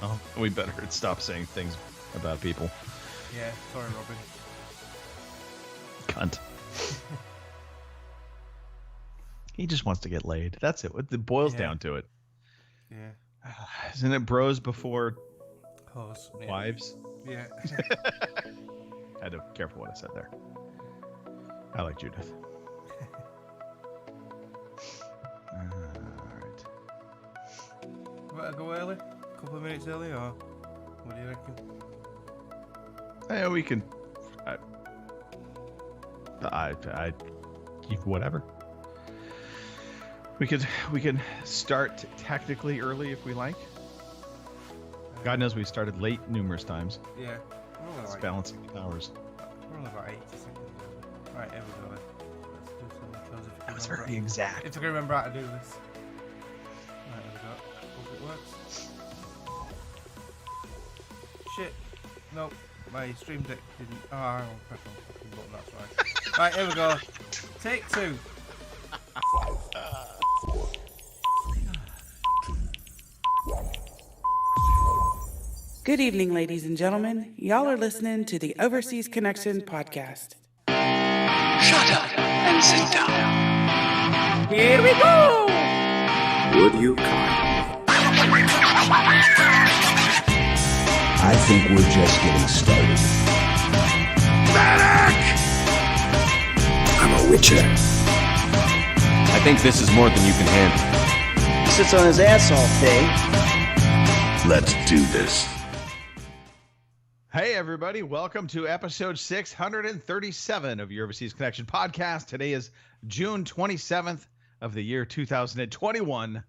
Oh, we better stop saying things about people. Yeah, sorry, Robin. Cunt. He just wants to get laid. That's it. It boils down to it. Yeah. Isn't it bros before Cause, yeah. wives? Yeah. I had to be careful what I said there. I like Judith. Alright. Better go early? A couple of minutes early, or what do you reckon? Yeah, we can. Whatever. We can start technically early if we like. God knows we started late numerous times. Yeah. It's balancing the hours. We're only about 80 seconds. Right, here we go. Let's do some intros. That was very exact. If I can remember how to do this. Right, here we go. Hope it works. Shit. Nope. My stream deck didn't. Oh, hang on. Press on the fucking button. That's right. Right, here we go. Take 2. Good evening, ladies and gentlemen. Y'all are listening to the Overseas Connection podcast. Shut up and sit down. Here we go! Would you kind? I think we're just getting started. Medic! I'm a witcher. I think this is more than you can handle. He sits on his ass all day. Let's do this. Hey, everybody. Welcome to episode 637 of your Overseas Connection podcast. Today is June 27th of the year 2021.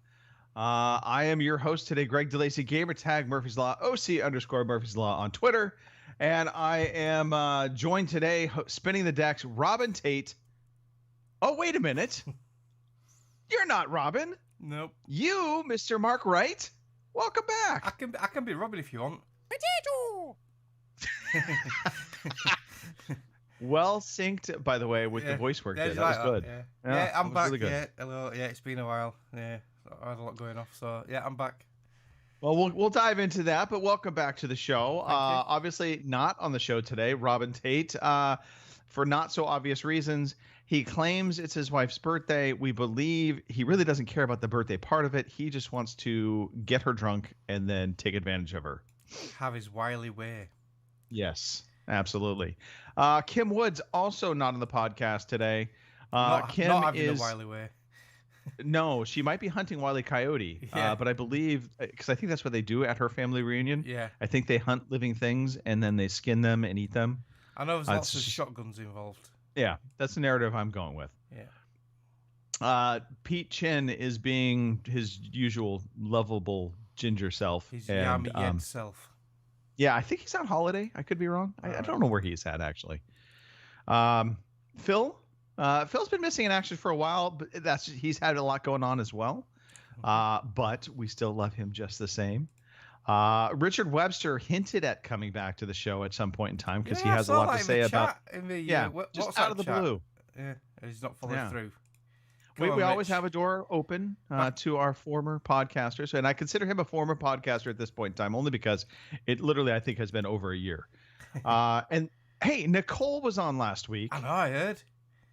I am your host today, Greg DeLacy, gamertag Murphy's Law, OC_Murphy's Law on Twitter. And I am joined today, spinning the decks, Robin Tate. Oh, wait a minute. You're not Robin. Nope. You, Mr. Mark Wright. Welcome back. I can be Robin if you want. Potato! Well synced, by the way, with the voice work. Yeah, That was good. Yeah, I'm back. Really good. Yeah, hello. Yeah, it's been a while. Yeah, I had a lot going off. So yeah, I'm back. Well, we'll dive into that, but welcome back to the show. Thank you. Obviously, not on the show today, Robin Tate, for not so obvious reasons. He claims it's his wife's birthday. We believe he really doesn't care about the birthday part of it. He just wants to get her drunk and then take advantage of her. Have his wily way. Yes, absolutely. Kim Woods also not on the podcast today. Kim not having is a wily way. No, she might be hunting Wile E. Coyote, Yeah. but I believe, because I think that's what they do at her family reunion. Yeah, I think they hunt living things and then they skin them and eat them. I know there's lots of it's- shotguns involved. Yeah, that's the narrative I'm going with. Yeah. Pete Chin is being his usual lovable ginger self. His and, yummy self. yeah, I think he's on holiday. I could be wrong. I don't know where he's at, actually. Phil? Phil's been missing in action for a while, but he's had a lot going on as well. But we still love him just the same. Richard Webster hinted at coming back to the show at some point in time because he has a lot to say about. In the, just WhatsApp out of the chat. blue. Yeah, he's not following through. We always have a door open to our former podcasters, and I consider him a former podcaster at this point in time, only because it literally, I think, has been over a year. And hey, Nicole was on last week. I know, I heard.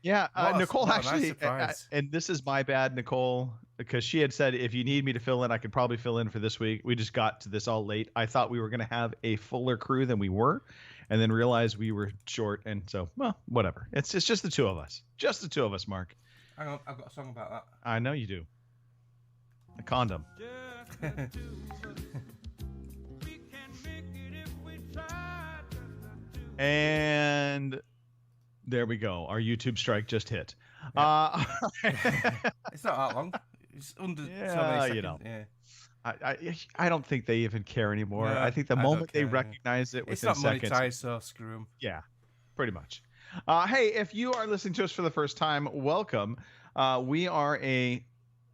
Yeah, Nicole what a nice actually, surprise. and this is my bad, Nicole, because she had said if you need me to fill in, I could probably fill in for this week. We just got to this all late. I thought we were going to have a fuller crew than we were, and then realized we were short, and so, well, whatever. It's just the two of us. Just the two of us, Mark. Hang on, I've got a song about that. I know you do. A condom. And there we go. Our YouTube strike just hit. It's not that long. It's under so many seconds. you know. Yeah. I don't think they even care anymore. No, I think the I moment don't they care, yeah. recognize it It's within not seconds. monetized, so screw them. Yeah, pretty much. Hey, if you are listening to us for the first time, welcome. We are a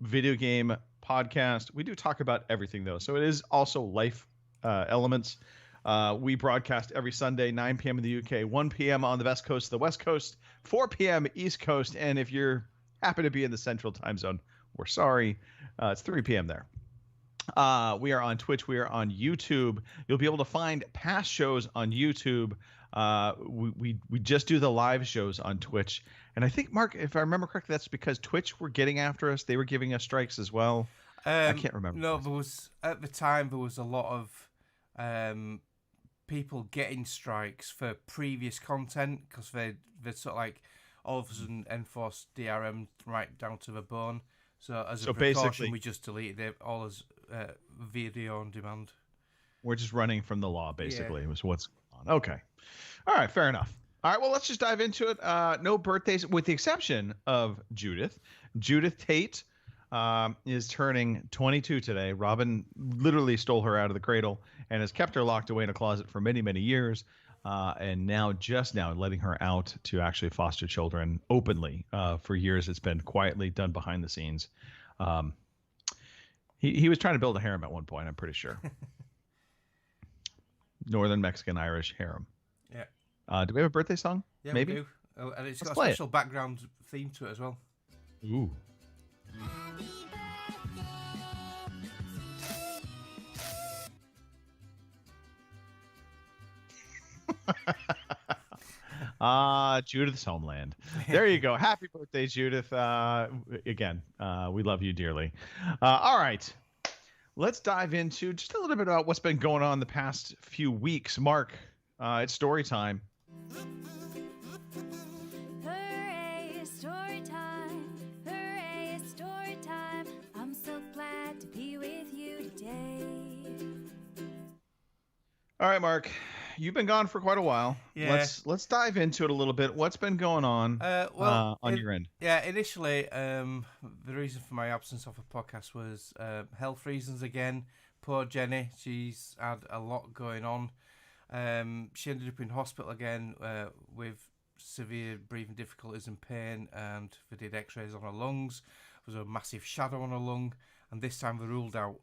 video game podcast. We do talk about everything, though. So it is also life elements. We broadcast every Sunday, 9 p.m. in the UK, 1 p.m. on the West Coast, the West Coast, 4 p.m. East Coast. And if you're happen to be in the Central Time Zone, we're sorry. It's 3 p.m. there. We are on Twitch. We are on YouTube. You'll be able to find past shows on YouTube. We just do the live shows on Twitch. And I think, Mark, if I remember correctly, that's because Twitch were getting after us. They were giving us strikes as well. I can't remember. No, there was at the time there was a lot of people getting strikes for previous content because they'd sort of like all of a sudden enforced DRM right down to the bone. So as a precaution, we just deleted it all as video on demand. We're just running from the law, basically. Was what's going on. Okay. All right. Fair enough. All right. Well, let's just dive into it. No birthdays, with the exception of Judith. Judith Tate is turning 22 today. Robin literally stole her out of the cradle and has kept her locked away in a closet for many, many years. And now, just now, letting her out to actually foster children openly. For years, it's been quietly done behind the scenes. He was trying to build a harem at one point, I'm pretty sure. Northern Mexican Irish harem. Yeah. Do we have a birthday song? Yeah, maybe. we do. Oh, and it's Let's got a play special background theme to it as well. Ooh. Judith's homeland. There you go. Happy birthday, Judith. Again, we love you dearly. All right. Let's dive into just a little bit about what's been going on the past few weeks. Mark, it's story time. Hooray, story time. Hooray, story time. I'm so glad to be with you today. All right, Mark. You've been gone for quite a while. Yeah. Let's dive into it a little bit. What's been going on on your end? Yeah, initially, the reason for my absence off a podcast was health reasons again. Poor Jenny, she's had a lot going on. She ended up in hospital again with severe breathing difficulties and pain, and they did x-rays on her lungs. There was a massive shadow on her lung, and this time they ruled out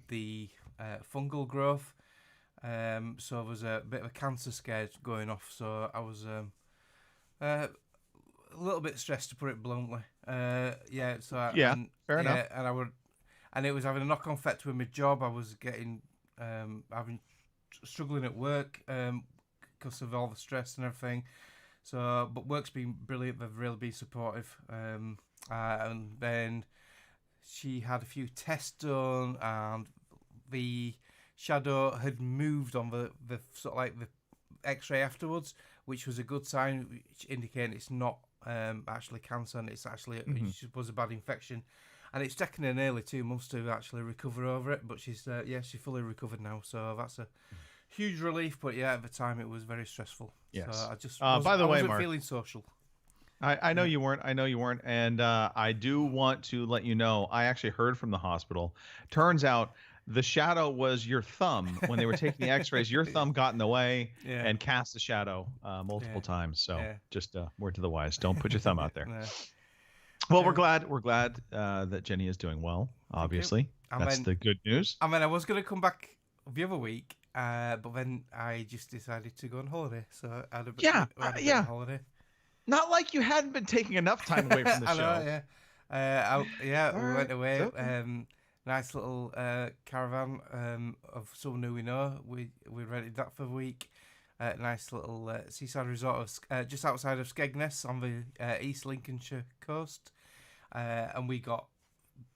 the fungal growth. So there was a bit of a cancer scare going off, so I was a little bit stressed, to put it bluntly. Fair enough. And it was having a knock-on effect with my job. I was getting struggling at work because of all the stress and everything. So, but work's been brilliant. They've really been supportive. And then she had a few tests done, and the shadow had moved on the sort of like the x-ray afterwards, which was a good sign, which indicating it's not actually cancer, and it's actually it was a bad infection. And it's taken her nearly 2 months to actually recover over it, but she's fully recovered now, so that's a huge relief. But yeah, at the time it was very stressful. Yes. So I just by the way, wasn't Mark, feeling social. I know you weren't. And I do want to let you know, I actually heard from the hospital. Turns out the shadow was your thumb. When they were taking the x-rays, your thumb got in the way and cast the shadow multiple times. So just word to the wise, don't put your thumb out there. Well, we're glad that Jenny is doing well, obviously. That's the good news. I mean, I was going to come back the other week, but then I just decided to go on holiday. So I had a bit of holiday. Not like you hadn't been taking enough time away from the show. I know, we went away. Nice little caravan of someone who we know. We rented that for a week. Nice little seaside resort of, just outside of Skegness on the East Lincolnshire coast. And we got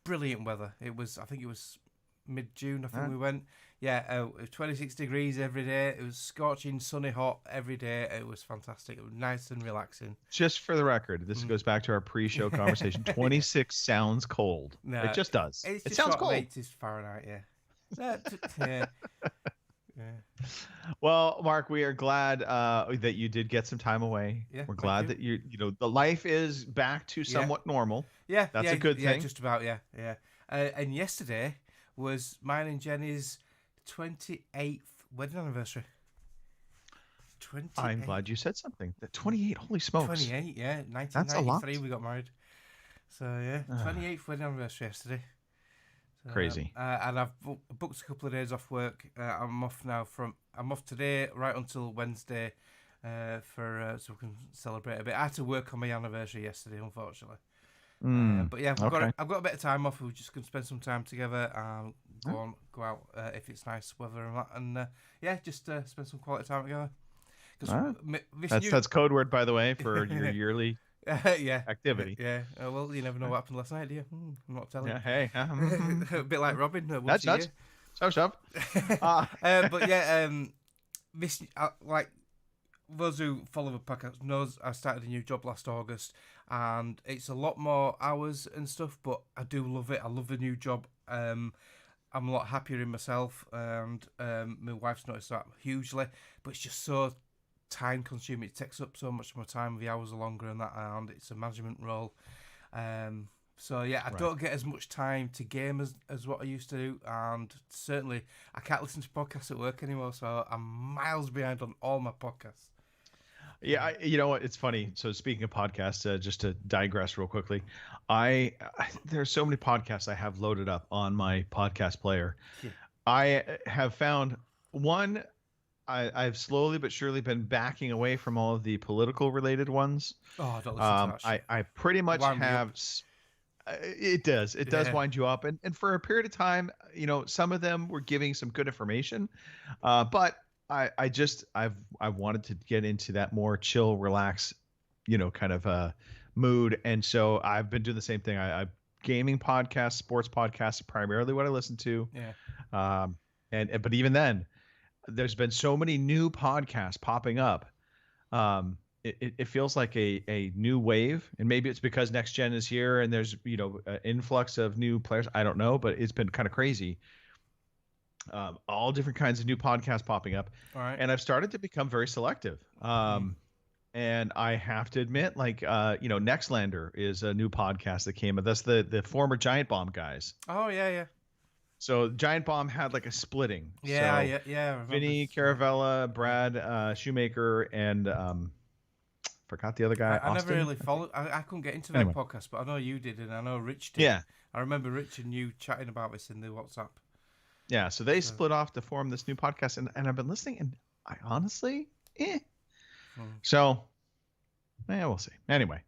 brilliant weather. I think it was mid-June, I think we went. Yeah, it was 26 degrees every day. It was scorching, sunny, hot every day. It was fantastic. It was nice and relaxing. Just for the record, this goes back to our pre-show conversation. 26 sounds cold. No, it just does. It sounds cold. 80s Fahrenheit, yeah. Well, Mark, we are glad that you did get some time away. Yeah, we're glad that the life is back to somewhat normal. Yeah, that's a good thing. Yeah, just about. Yeah. And yesterday was mine and Jenny's 28th wedding anniversary. 28. I'm glad you said something. 28. Holy smokes. 28. Yeah, 1993 we got married. So yeah, 28th wedding anniversary yesterday. So, crazy. And I've booked a couple of days off work. I'm off today right until Wednesday so we can celebrate a bit. I had to work on my anniversary yesterday, unfortunately. But yeah, I've got a bit of time off. We're just going to spend some time together and go out if it's nice weather and that, and just spend some quality time together. That's code word, by the way, for your yearly activity. Yeah. Well, you never know what happened last night, do you? I'm not telling. Yeah. Hey. A bit like Robin. That's shove. But yeah, this like those who follow the podcast knows I started a new job last August, and it's a lot more hours and stuff. But I do love it. I love the new job. I'm a lot happier in myself, and my wife's noticed that hugely. But it's just so time consuming. It takes up so much of my time. The hours are longer and that, and it's a management role. So yeah, I don't get as much time to game as what I used to do, and certainly I can't listen to podcasts at work anymore. So I'm miles behind on all my podcasts. Yeah, you know what? It's funny. So speaking of podcasts, just to digress real quickly, there's so many podcasts I have loaded up on my podcast player. Yeah. I have found one. I've slowly but surely been backing away from all of the political related ones. Oh, don't listen to that. I pretty much have. It does wind you up, and for a period of time, some of them were giving some good information, but I wanted to get into that more chill, relax, kind of mood, and so I've been doing the same thing. I gaming podcasts, sports podcasts, primarily what I listen to. Yeah. But even then, there's been so many new podcasts popping up. It feels like a new wave, and maybe it's because next gen is here and there's an influx of new players. I don't know, but it's been kind of crazy. All different kinds of new podcasts popping up. All right. And I've started to become very selective. And I have to admit, Nextlander is a new podcast that came. That's the former Giant Bomb guys. Oh yeah. So Giant Bomb had like a splitting. Yeah. Vinny Caravella, Brad Shoemaker, and forgot the other guy. I never really followed. I couldn't get into their podcast, but I know you did, and I know Rich did. Yeah. I remember Rich and you chatting about this in the WhatsApp. Yeah, so they split off to form this new podcast, and I've been listening, and I honestly, So, we'll see. Anyway,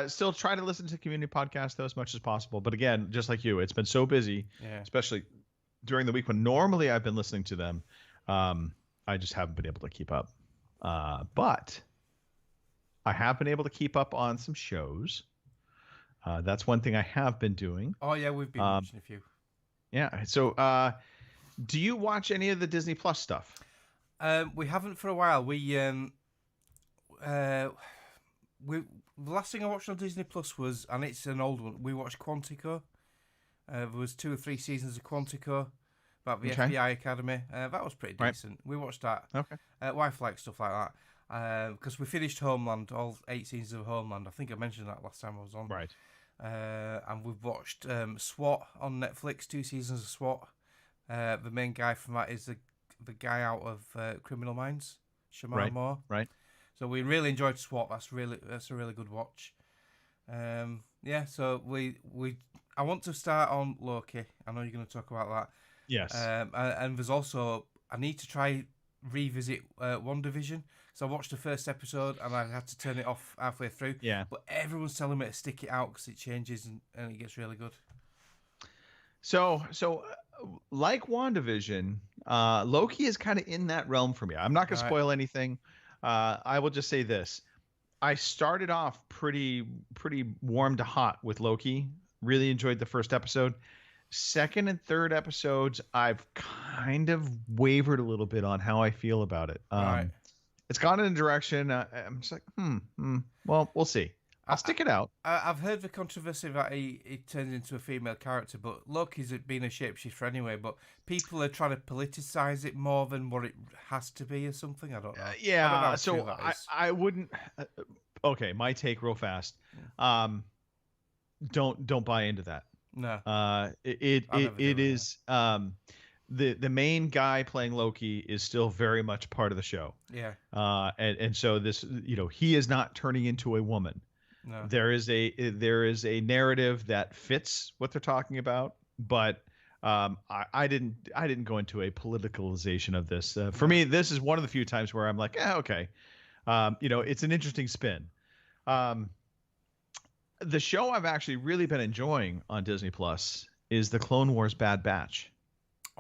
still try to listen to community podcasts, though, as much as possible. But again, just like you, it's been so busy, especially during the week when normally I've been listening to them. I just haven't been able to keep up. But I have been able to keep up on some shows. That's one thing I have been doing. Oh, yeah, we've been watching a few. Yeah. So, do you watch any of the Disney Plus stuff? We haven't for a while. The last thing I watched on Disney Plus was, and it's an old one, we watched Quantico. There was 2 or 3 seasons of Quantico about the FBI Academy. That was pretty decent. Right. We watched that. Okay. Wife likes stuff like that. Because we finished Homeland, all 8 seasons of Homeland. I think I mentioned that last time I was on. Right. And we've watched SWAT on Netflix, 2 seasons of SWAT. The main guy from that is the guy out of Criminal Minds, Shamar Moore. Right. So we really enjoyed SWAT. That's a really good watch. So I want to start on Loki. I know you're going to talk about that. Yes. And there's also, I need to try revisit WandaVision. So I watched the first episode and I had to turn it off halfway through. Yeah. But everyone's telling me to stick it out because it changes and it gets really good. So like WandaVision, Loki is kind of in that realm for me. I'm not going to spoil anything. I will just say this. I started off pretty warm to hot with Loki. Really enjoyed the first episode. Second and third episodes, I've kind of wavered a little bit on how I feel about it. Right. It's gone in a direction. I'm just like, well, we'll see. I'll stick it out. I've heard the controversy that he turns into a female character, but Loki's been a shapeshifter anyway. But people are trying to politicize it more than what it has to be or something. I don't know. Yeah. So I wouldn't. Okay, my take real fast. Don't buy into that. No. It is. The main guy playing Loki is still very much part of the show. Yeah. And so this, he is not turning into a woman. No. There is a narrative that fits what they're talking about, but I didn't go into a politicalization of this. For me, this is one of the few times where I'm like, okay, it's an interesting spin. The show I've actually really been enjoying on Disney Plus is the Clone Wars Bad Batch.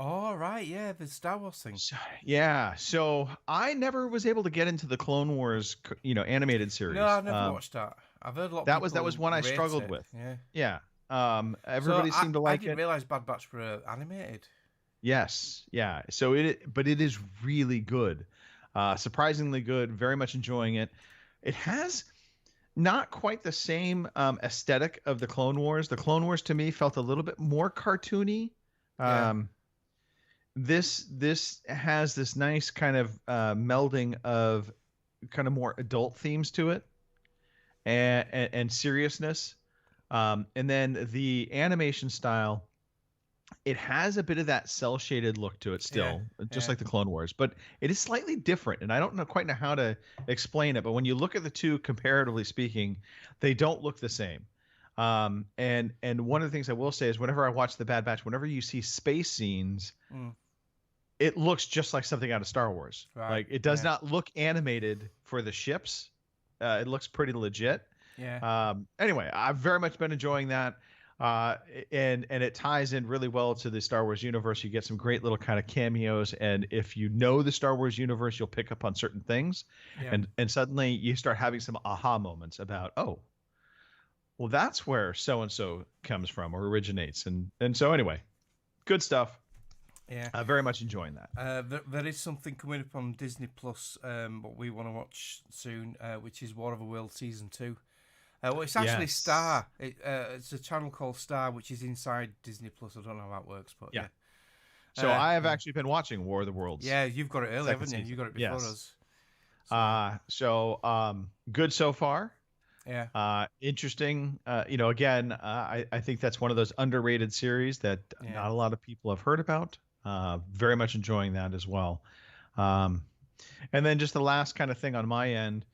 Oh, right, yeah, the Star Wars thing. Yeah, so I never was able to get into the Clone Wars, animated series. No, I've never watched that. I've heard a lot of That people was one I rate struggled it. with. Yeah. Yeah. Everybody seemed to I like didn't it. realize Bad Batch were animated. Yes, yeah. So but it is really good, surprisingly good. Very much enjoying it. It has not quite the same aesthetic of the Clone Wars. The Clone Wars to me felt a little bit more cartoony. Yeah. This has this nice kind of melding of kind of more adult themes to it, and seriousness, and then the animation style. It has a bit of that cell shaded look to it still, just like the Clone Wars, but it is slightly different, and I don't quite know how to explain it. But when you look at the two, comparatively speaking, they don't look the same. And one of the things I will say is, whenever I watch the Bad Batch, whenever you see space scenes, it looks just like something out of Star Wars. Right. Like, it does not look animated for the ships. It looks pretty legit. Yeah. Anyway, I've very much been enjoying that. And it ties in really well to the Star Wars universe. You get some great little kind of cameos, and if you know the Star Wars universe, you'll pick up on certain things, and suddenly you start having some aha moments about, oh, well, that's where so and so comes from or originates, and so anyway, good stuff. Yeah, very much enjoying that. There is something coming up on Disney Plus, what we want to watch soon, which is War of the Worlds Season 2. Well, it's actually Star. It's a channel called Star, which is inside Disney Plus. I don't know how it works, but yeah. So I have actually been watching War of the Worlds. Yeah, you've got it early, haven't you? You got it before us. So good so far. Yeah. Interesting. Again, I think that's one of those underrated series that not a lot of people have heard about. Very much enjoying that as well. And then just the last kind of thing on my end.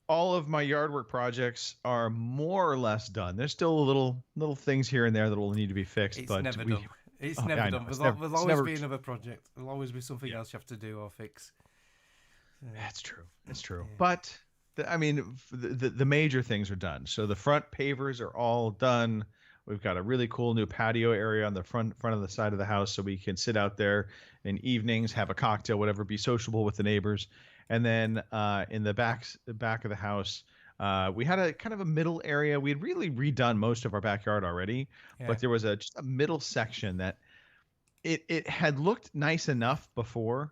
All of my yard work projects are more or less done. There's still little things here and there that will need to be fixed. It's but never done. It's never done. There'll always be another project. There'll always be something else you have to do or fix. That's true. It's true. Yeah. But the major things are done. So the front pavers are all done. We've got a really cool new patio area on the front of the side of the house, so we can sit out there in evenings, have a cocktail, whatever, be sociable with the neighbors. And then in the back of the house, we had a kind of a middle area. We had really redone most of our backyard already, but there was just a middle section that it had looked nice enough before,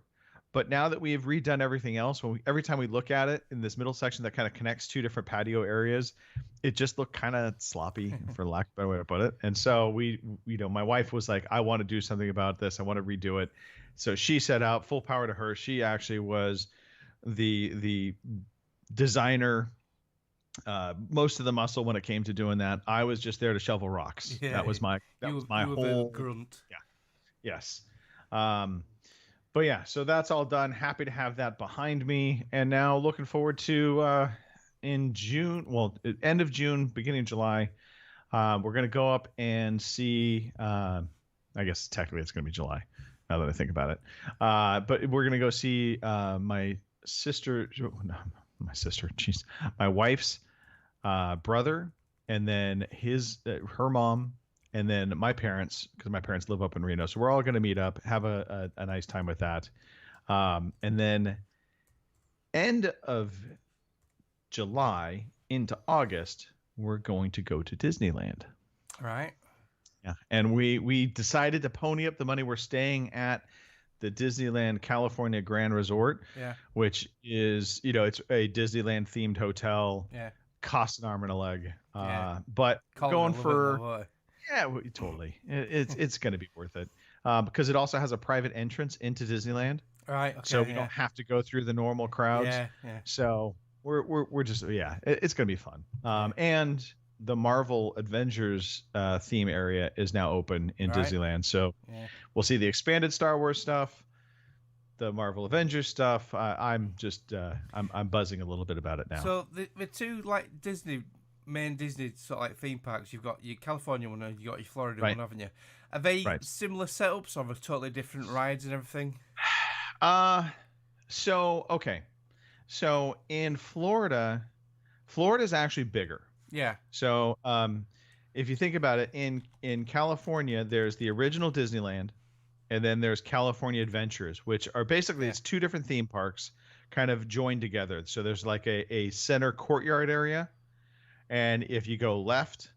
but now that we have redone everything else, every time we look at it in this middle section that kind of connects two different patio areas, it just looked kind of sloppy, for lack of a better way to put it. And so my wife was like, I want to do something about this. I want to redo it. So she set out, full power to her. She actually was the designer, most of the muscle when it came to doing that. I was just there to shovel rocks. That was my whole grunt. Yeah. Yes. But yeah, so that's all done. Happy to have that behind me, and now looking forward to in June, end of June, beginning of July, we're gonna go up and see. I guess technically it's gonna be July, now that I think about it. But we're gonna go see my wife's brother, and then her mom, and then my parents, because my parents live up in Reno. So we're all going to meet up, have a nice time with that. And then end of July into August, we're going to go to Disneyland. Right. Yeah. And we decided to pony up the money. We're staying at the Disneyland California Grand Resort, which is, it's a Disneyland themed hotel. Yeah. Costs an arm and a leg. But going for, totally. It's going to be worth it. Because it also has a private entrance into Disneyland. Right. Okay, so we don't have to go through the normal crowds. Yeah. So we're just, it's going to be fun. And the Marvel Avengers theme area is now open in Disneyland. So we'll see the expanded Star Wars stuff, the Marvel Avengers stuff. I'm just I'm buzzing a little bit about it now. So the two main Disney sort of like theme parks, you've got your California one and you got your Florida one, haven't you? Are they similar setups or are totally different rides and everything? So in Florida's actually bigger. Yeah. So if you think about it, in California, there's the original Disneyland, and then there's California Adventures, which are basically it's two different theme parks kind of joined together. So there's like a center courtyard area, and if you go left,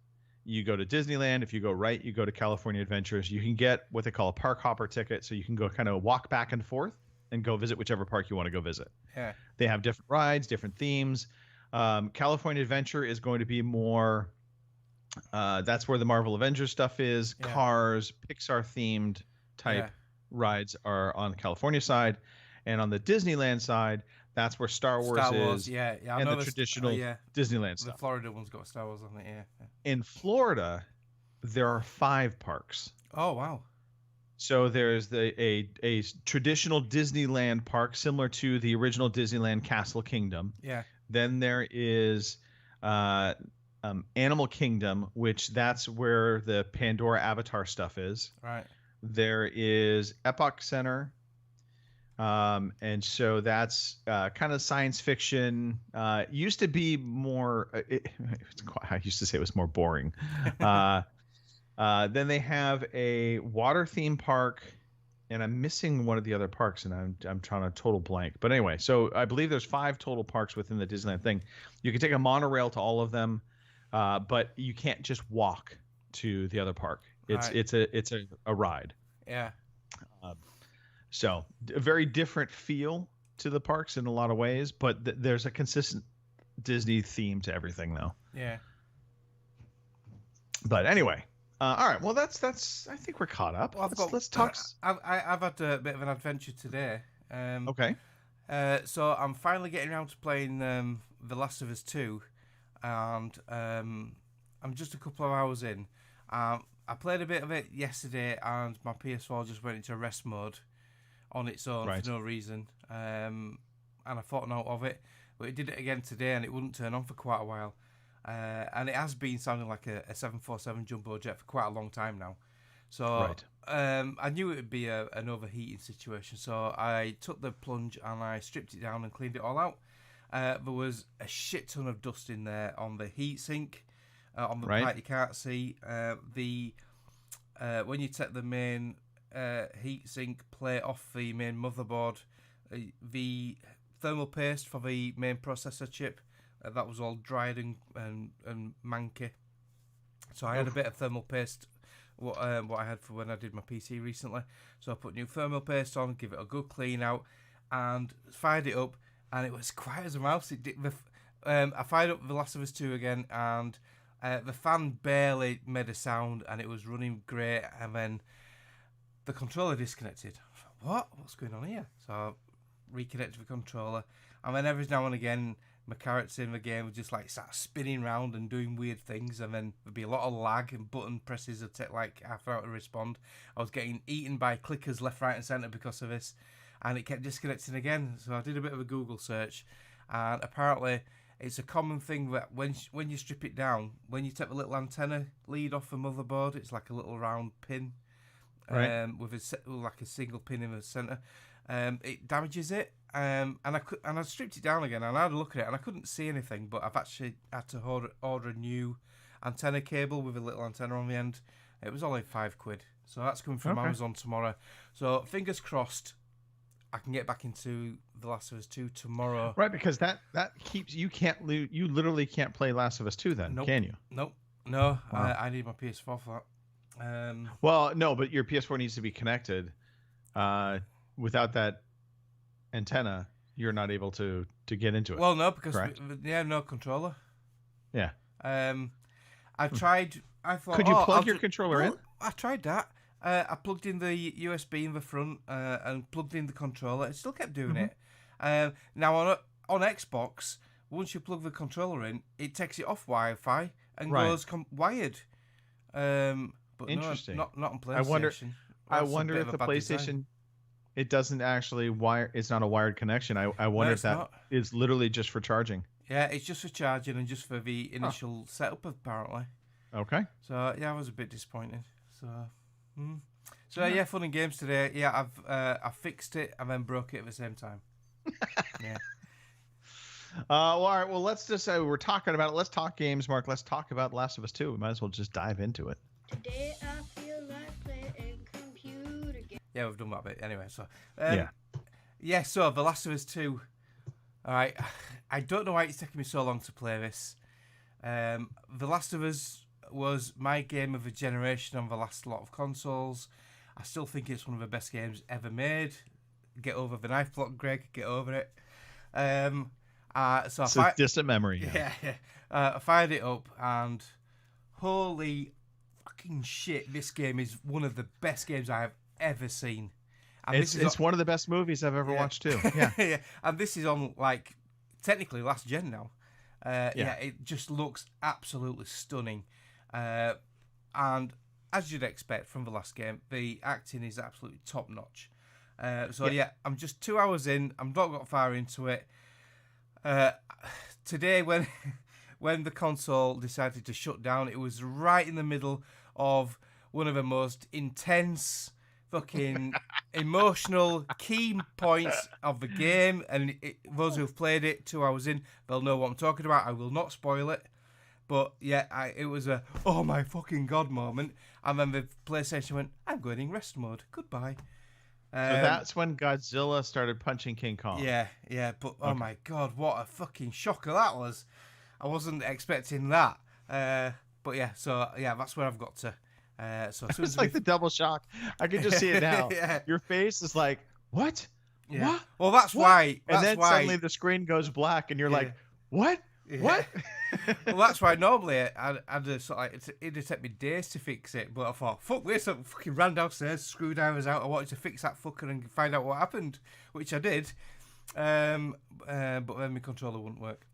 you go to Disneyland. If you go right, you go to California Adventures. You can get what they call a park hopper ticket, so you can go kind of walk back and forth and go visit whichever park you want to go visit. Yeah. They have different rides, different themes. California Adventure is going to be more that's where the Marvel Avengers stuff is. Yeah. Cars, Pixar themed type rides are on the California side, and on the Disneyland side, that's where Star Wars is. Yeah, I and know the traditional Disneyland The stuff. Florida one's got Star Wars on it. Yeah. In Florida, there are 5 parks. Oh wow. So there's a traditional Disneyland park similar to the original Disneyland Castle Kingdom. Yeah. Then there is Animal Kingdom, which that's where the Pandora Avatar stuff is. Right. There is Epoch Center. And so that's kind of science fiction. Used to be more, I used to say it was more boring. Then they have a water theme park, and I'm missing one of the other parks, and I'm trying to total blank. But anyway, so I believe there's 5 total parks within the Disneyland thing. You can take a monorail to all of them, but you can't just walk to the other park. It's a ride. Yeah. So a very different feel to the parks in a lot of ways, but there's a consistent Disney theme to everything, though. Yeah. But anyway, all right. Well, that's. I think we're caught up. Well, let's talk. I've had a bit of an adventure today. Okay. So I'm finally getting around to playing The Last of Us 2, and I'm just a couple of hours in. I played a bit of it yesterday, and my PS4 just went into rest mode on its own for no reason. And I thought note of it, but it did it again today, and it wouldn't turn on for quite a while. And it has been sounding like a 747 jumbo jet for quite a long time now. So I knew it would be an overheating situation. So I took the plunge and I stripped it down and cleaned it all out. There was a shit ton of dust in there on the heatsink, on the part you can't see. When you take the main heatsink plate off the main motherboard, the thermal paste for the main processor chip, that was all dried and manky. So I had a bit of thermal paste, what I had for when I did my PC recently. So I put new thermal paste on, give it a good clean out, and fired it up, and it was quiet as a mouse. I fired up The Last of Us 2 again, and the fan barely made a sound, and it was running great, and then the controller disconnected. I thought, what's going on here? So I reconnected the controller, and then every now and again my characters in the game would just like start spinning around and doing weird things, and then there'd be a lot of lag and button presses would take like half an hour to respond. I was getting eaten by clickers left, right and centre because of this, and it kept disconnecting again. So I did a bit of a Google search, and apparently it's a common thing that when you strip it down, when you take the little antenna lead off the motherboard, it's like a little round pin, with a single pin in the centre. It damages it, and I stripped it down again, and I had a look at it, and I couldn't see anything. But I've actually had to order a new antenna cable with a little antenna on the end. It was only £5, so that's coming from Amazon tomorrow. So fingers crossed, I can get back into The Last of Us 2 tomorrow. Right, because that keeps you literally can't play Last of Us 2 then, can you? Nope. No, wow. I need my PS4 for that. Well, no, but your PS4 needs to be connected. Without that antenna, you're not able to get into it. Well, no, because no controller. Yeah. I tried. I thought. Could you plug your controller in? I tried that. I plugged in the USB in the front and plugged in the controller. It still kept doing it. Now on Xbox, once you plug the controller in, it takes it off Wi-Fi and goes wired. But interesting. No, not on PlayStation. I wonder if the PlayStation. Design. It doesn't actually wire. It's not a wired connection. I wonder if that is literally just for charging. Yeah, it's just for charging and just for the initial setup, apparently. Okay. So yeah, I was a bit disappointed. So yeah, fun and games today. Yeah, I fixed it and then broke it at the same time. Yeah. Well, all right. Well, let's just say we're talking about it. Let's talk games, Mark. Let's talk about Last of Us 2. We might as well just dive into it. Today I feel like playing computer games. Yeah, we've done that bit anyway. So Yeah. So The Last of Us 2. All right, I don't know why it's taking me so long to play this. The Last of Us was my game of a generation on the last lot of consoles. I still think it's one of the best games ever made. Get over the knife block, Greg. Get over it. So It's a distant memory. Yeah. I fired it up and holy fucking shit, this game is one of the best games I have ever seen. And It's one of the best movies I've ever watched too. Yeah. yeah. And this is on like technically last gen now. It just looks absolutely stunning. And as you'd expect from the last game, the acting is absolutely top notch. I'm just 2 hours in. I'm not got far into it. Today, when the console decided to shut down, it was right in the middle of one of the most intense, fucking emotional key points of the game. And those who've played it 2 hours in, they'll know what I'm talking about. I will not spoil it. But yeah, it was a oh my fucking god moment. And then the PlayStation went, I'm going in rest mode. Goodbye. So that's when Godzilla started punching King Kong. Yeah. But oh my god, what a fucking shocker that was. I wasn't expecting that. But yeah, that's where I've got to. So as soon It's as like the double shock. I can just see it now. Yeah. Your face is like, what? Yeah. What? Well, that's What? why. And then why, suddenly the screen goes black, and you're like, what? Yeah. What? Well, that's why normally I'd just it'd take me days to fix it, but I thought, fuck this, I fucking ran downstairs, screwdrivers out, I wanted to fix that fucker and find out what happened, which I did, but then my controller wouldn't work.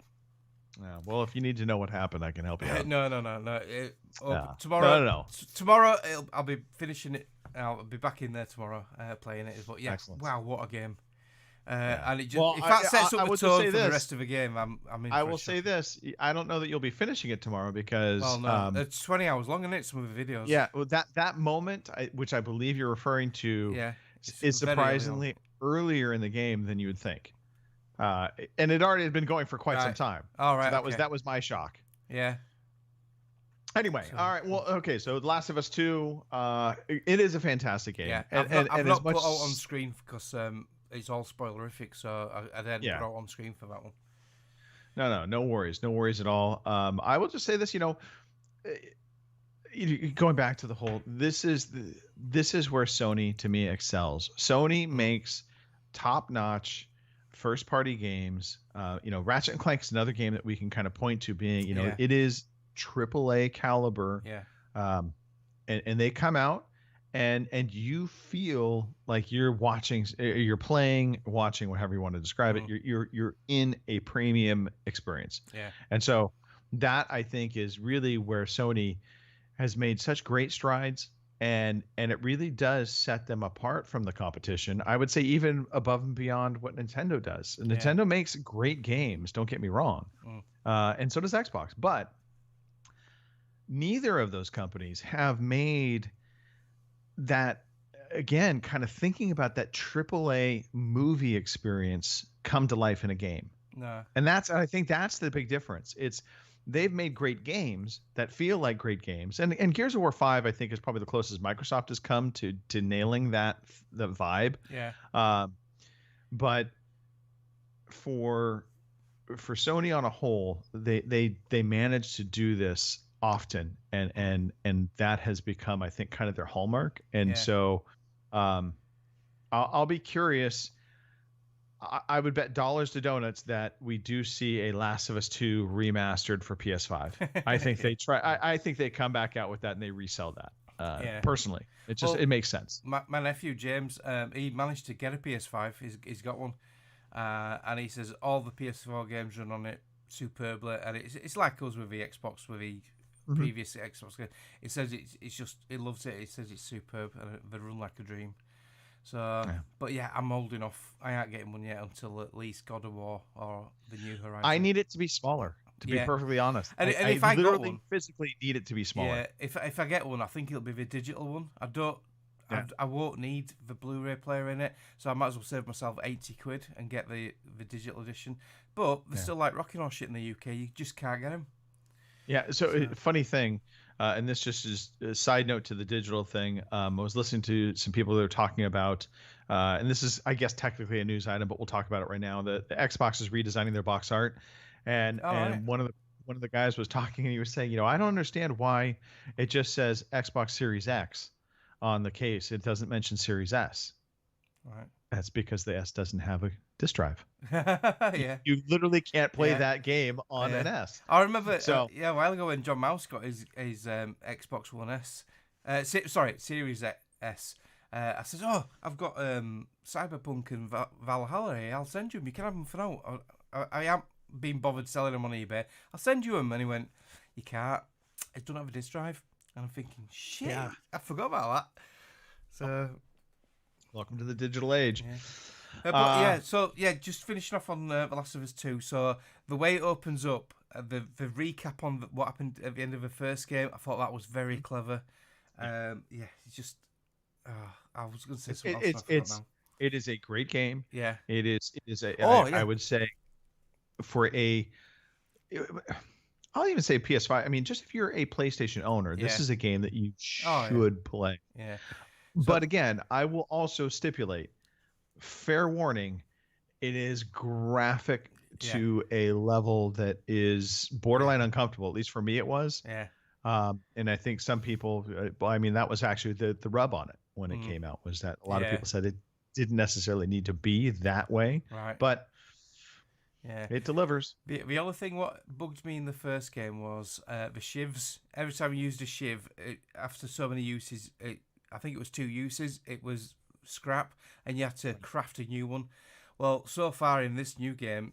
Yeah, well, if you need to know what happened, I can help you out. No. No. Tomorrow, No. Tomorrow I'll be finishing it. I'll be back in there tomorrow playing it. But yeah, Excellent. Wow, what a game! And it just Well, if that sets I up the would just tone say for the this. rest of the game, I'm in. I for a will say shock. this: I don't know that you'll be finishing it tomorrow because. Well, no, it's 20 hours long, isn't it? Some of the videos. Yeah, well, that moment, which I believe you're referring to, Yeah. is very early on. surprisingly earlier in the game than you would think, and it already had been going for quite some Right. time. All right. So okay. that was my shock. Yeah. Anyway, all right. Well, okay. So, The Last of Us 2, it is a fantastic game. Yeah. and, I've and not as much put out on screen because it's all spoilerific, so I didn't Yeah. put out on screen for that one. no worries at all. I will just say this, going back to the whole, this is where Sony to me excels. Sony makes top-notch first-party games. Ratchet and Clank is another game that we can kind of point to being, Yeah. it is AAA caliber. Yeah. And they come out and you feel like you're playing, watching, whatever you want to describe it. You're in a premium experience. Yeah. And so that, I think, is really where Sony has made such great strides, and it really does set them apart from the competition. I would say even above and beyond what Nintendo does. And Nintendo makes great games, don't get me wrong. And so does Xbox. But neither of those companies have made that, again, kind of thinking about that AAA movie experience come to life in a game. No. And I think that's the big difference. They've made great games that feel like great games. And Gears of War 5, I think, is probably the closest Microsoft has come to nailing the vibe. Yeah. But for Sony on a whole, they managed to do this often, and that has become, I think, kind of their hallmark. And so I'll be curious. I would bet dollars to donuts that we do see a Last of Us 2 remastered for PS5. I think they try. I think they come back out with that and they resell that. Personally, it makes sense. My nephew James, he managed to get a PS5. He's got one, and he says all the PS4 games run on it superbly, and it's like us with the Xbox, with the previous Xbox game. He says he loves it. He says it's superb and they run like a dream. So, but yeah, I'm holding off. I ain't getting one yet until at least God of War or the New Horizon. I need it to be smaller, to be perfectly honest. And if I literally got one, physically need it to be smaller. Yeah, if I get one, I think it'll be the digital one. I won't need the Blu-ray player in it, so I might as well save myself £80 and get the digital edition. But they're still like rocking on shit in the UK. You just can't get them. Yeah. So funny thing, and this just is a side note to the digital thing. I was listening to some people that are talking about, and this is, I guess, technically a news item, but we'll talk about it right now. The Xbox is redesigning their box art, and right. one of the guys was talking, and he was saying, I don't understand why it just says Xbox Series X on the case. It doesn't mention Series S. Right. That's because the S doesn't have a disk drive. Yeah. You literally can't play that game on an S. I remember, So a while ago when John Mouse got his Xbox One S, Series S. I said, I've got Cyberpunk and Valhalla here. I'll send you them. You can have them for now. I haven't been bothered selling them on eBay. I'll send you them. And he went, you can't. It doesn't have a disk drive. And I'm thinking, shit, Yeah. I forgot about that. So, welcome to the digital age. yeah. Just finishing off on The Last of Us 2. So the way it opens up, the recap on what happened at the end of the first game, I thought that was very clever. It's just, I was going to say something else. It is a great game. Yeah. It is a. Yeah. I would say, for I'll even say PS5. I mean, just if you're a PlayStation owner, this is a game that you should play. Yeah. But again, I will also stipulate, fair warning, it is graphic to a level that is borderline uncomfortable. At least for me, it was. Yeah. And I think some people, I mean, that was actually the rub on it when it came out, was that a lot of people said it didn't necessarily need to be that way. Right. But yeah, it delivers. The other thing what bugged me in the first game was the shivs. Every time you used a shiv, after so many uses, I think it was 2 uses, it was scrap, and you had to craft a new one. Well, so far in this new game,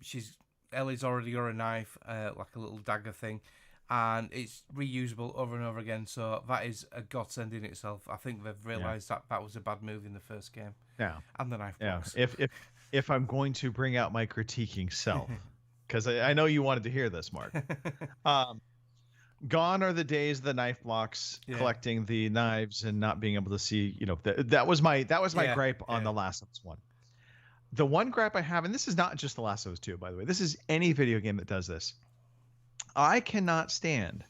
Ellie's already got a knife, like a little dagger thing, and it's reusable over and over again. So that is a godsend in itself. I think they've realised that was a bad move in the first game. Yeah. And the knife box. If I'm going to bring out my critiquing self, because I know you wanted to hear this, Mark. Gone are the days of the knife blocks, collecting the knives and not being able to see. That was my gripe on The Last of Us 1. The one gripe I have, and this is not just The Last of Us 2, by the way. This is any video game that does this. I cannot stand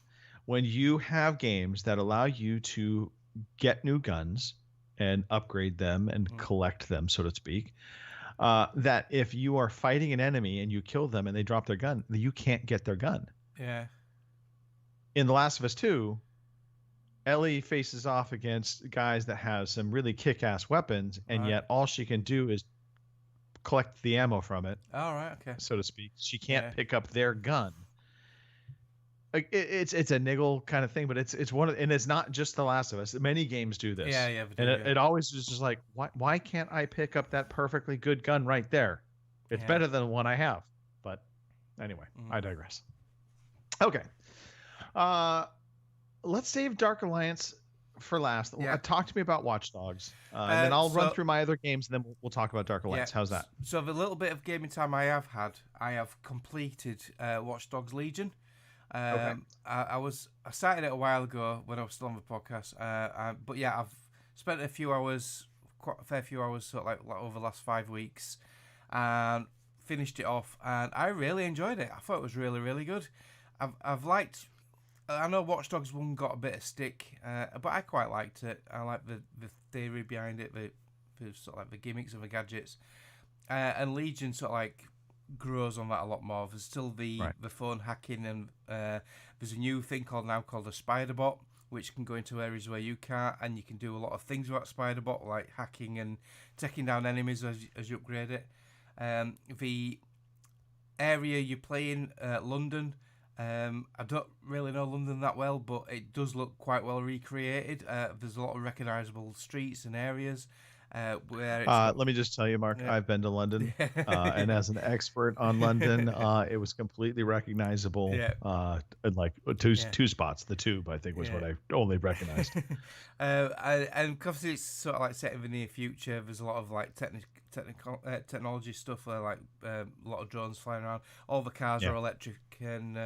when you have games that allow you to get new guns and upgrade them and collect them, so to speak. That if you are fighting an enemy and you kill them and they drop their gun, you can't get their gun. Yeah. In The Last of Us 2, Ellie faces off against guys that have some really kick-ass weapons, and yet all she can do is collect the ammo from it. All right, okay. So to speak. She can't pick up their gun. Like it's a niggle kind of thing, but it's one of, and it's not just The Last of Us. Many games do this. Yeah. It always is just like, why can't I pick up that perfectly good gun right there? It's better than the one I have. But anyway, I digress. Okay. Let's save Dark Alliance for last. Talk to me about Watch Dogs, and then I'll run through my other games, and then we'll talk about Dark Alliance. How's that? So the little bit of gaming time I have had, I have completed Watch Dogs Legion. I started it a while ago when I was still on the podcast, but yeah, I've spent a fair few hours, sort of like over the last 5 weeks, and finished it off, and I really enjoyed it. I thought it was really, really good. I've liked. I know Watch Dogs 1 got a bit of stick, but I quite liked it. I like the theory behind it, the sort of like the gimmicks of the gadgets, and Legion sort of like grows on that a lot more. There's still the phone hacking, and there's a new thing called a spider bot, which can go into areas where you can't, and you can do a lot of things with that spider bot, like hacking and taking down enemies as you upgrade it. The area you play in, London, I don't really know London that well, but it does look quite well recreated. There's a lot of recognisable streets and areas. Let me just tell you, Mark, I've been to London, and as an expert on London, it was completely recognizable. In like two spots. The Tube, I think, was what I only recognized. And because it's sort of like set in the near future, there's a lot of like technology stuff, like a lot of drones flying around. All the cars are electric and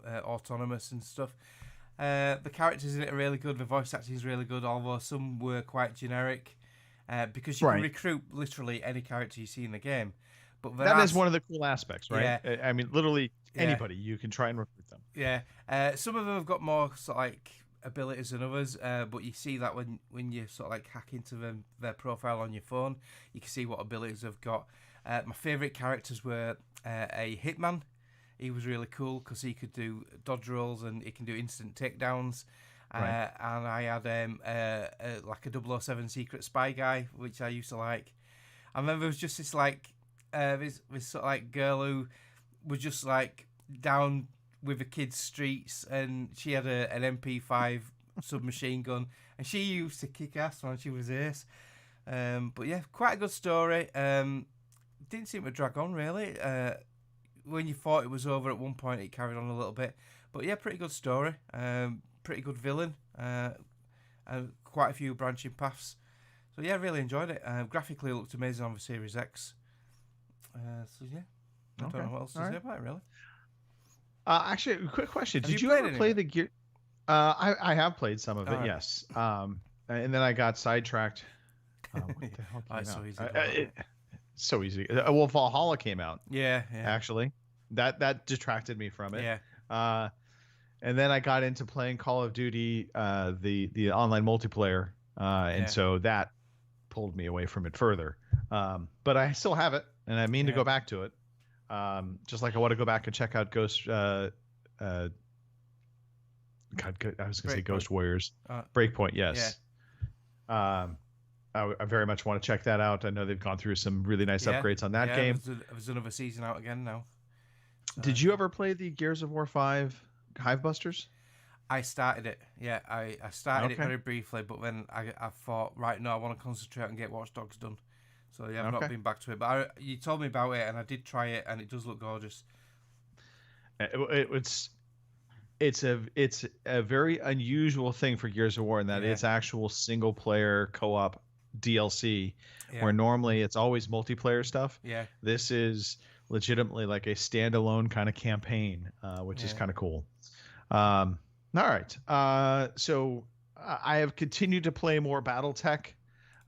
autonomous and stuff. The characters in it are really good. The voice acting is really good, although some were quite generic. Because you can recruit literally any character you see in the game. But that is one of the cool aspects, right? Yeah. I mean, literally anybody, you can try and recruit them. Yeah. Some of them have got more sort of like abilities than others, but you see that when you sort of like hack into their profile on your phone, you can see what abilities they've got. My favourite characters were a hitman. He was really cool because he could do dodge rolls and he can do instant takedowns. Right. And I had like a 007 secret spy guy, which I used to like. I remember it was just this like this sort of like girl who was just like down with the kids' streets, and she had an MP5 submachine gun, and she used to kick ass when she was ace. But yeah, quite a good story. Didn't seem to drag on really. When you thought it was over at one point, it carried on a little bit. But yeah, pretty good story. Pretty good villain. And quite a few branching paths. So yeah, really enjoyed it. Graphically, it looked amazing on the Series X. So yeah, I don't know what else to say about it really. Actually, a quick question: Have Did you you played ever play the Gear? I have played some of it, Alright. yes. And then I got sidetracked. What the hell came It's so out? easy. So easy. Well, Valhalla came out Yeah. actually. That detracted me from it. Yeah. And then I got into playing Call of Duty, the online multiplayer, and so that pulled me away from it further. But I still have it, and I mean to go back to it. Just like I want to go back and check out Ghost. I was going to say Ghost Warriors. Breakpoint, yes. Yeah. I very much want to check that out. I know they've gone through some really nice upgrades on that game. There's another season out again now. Did you ever play the Gears of War 5 Hivebusters? I started it. Yeah, I started it very briefly, but then I thought, right, no, I want to concentrate and get Watch Dogs done. So yeah, I've not been back to it. But you told me about it, and I did try it, and it does look gorgeous. It's a very unusual thing for Gears of War in that it's actual single player co-op DLC, where normally it's always multiplayer stuff. Yeah. This is legitimately like a standalone kind of campaign, which is kind of cool. All right. So I have continued to play more BattleTech.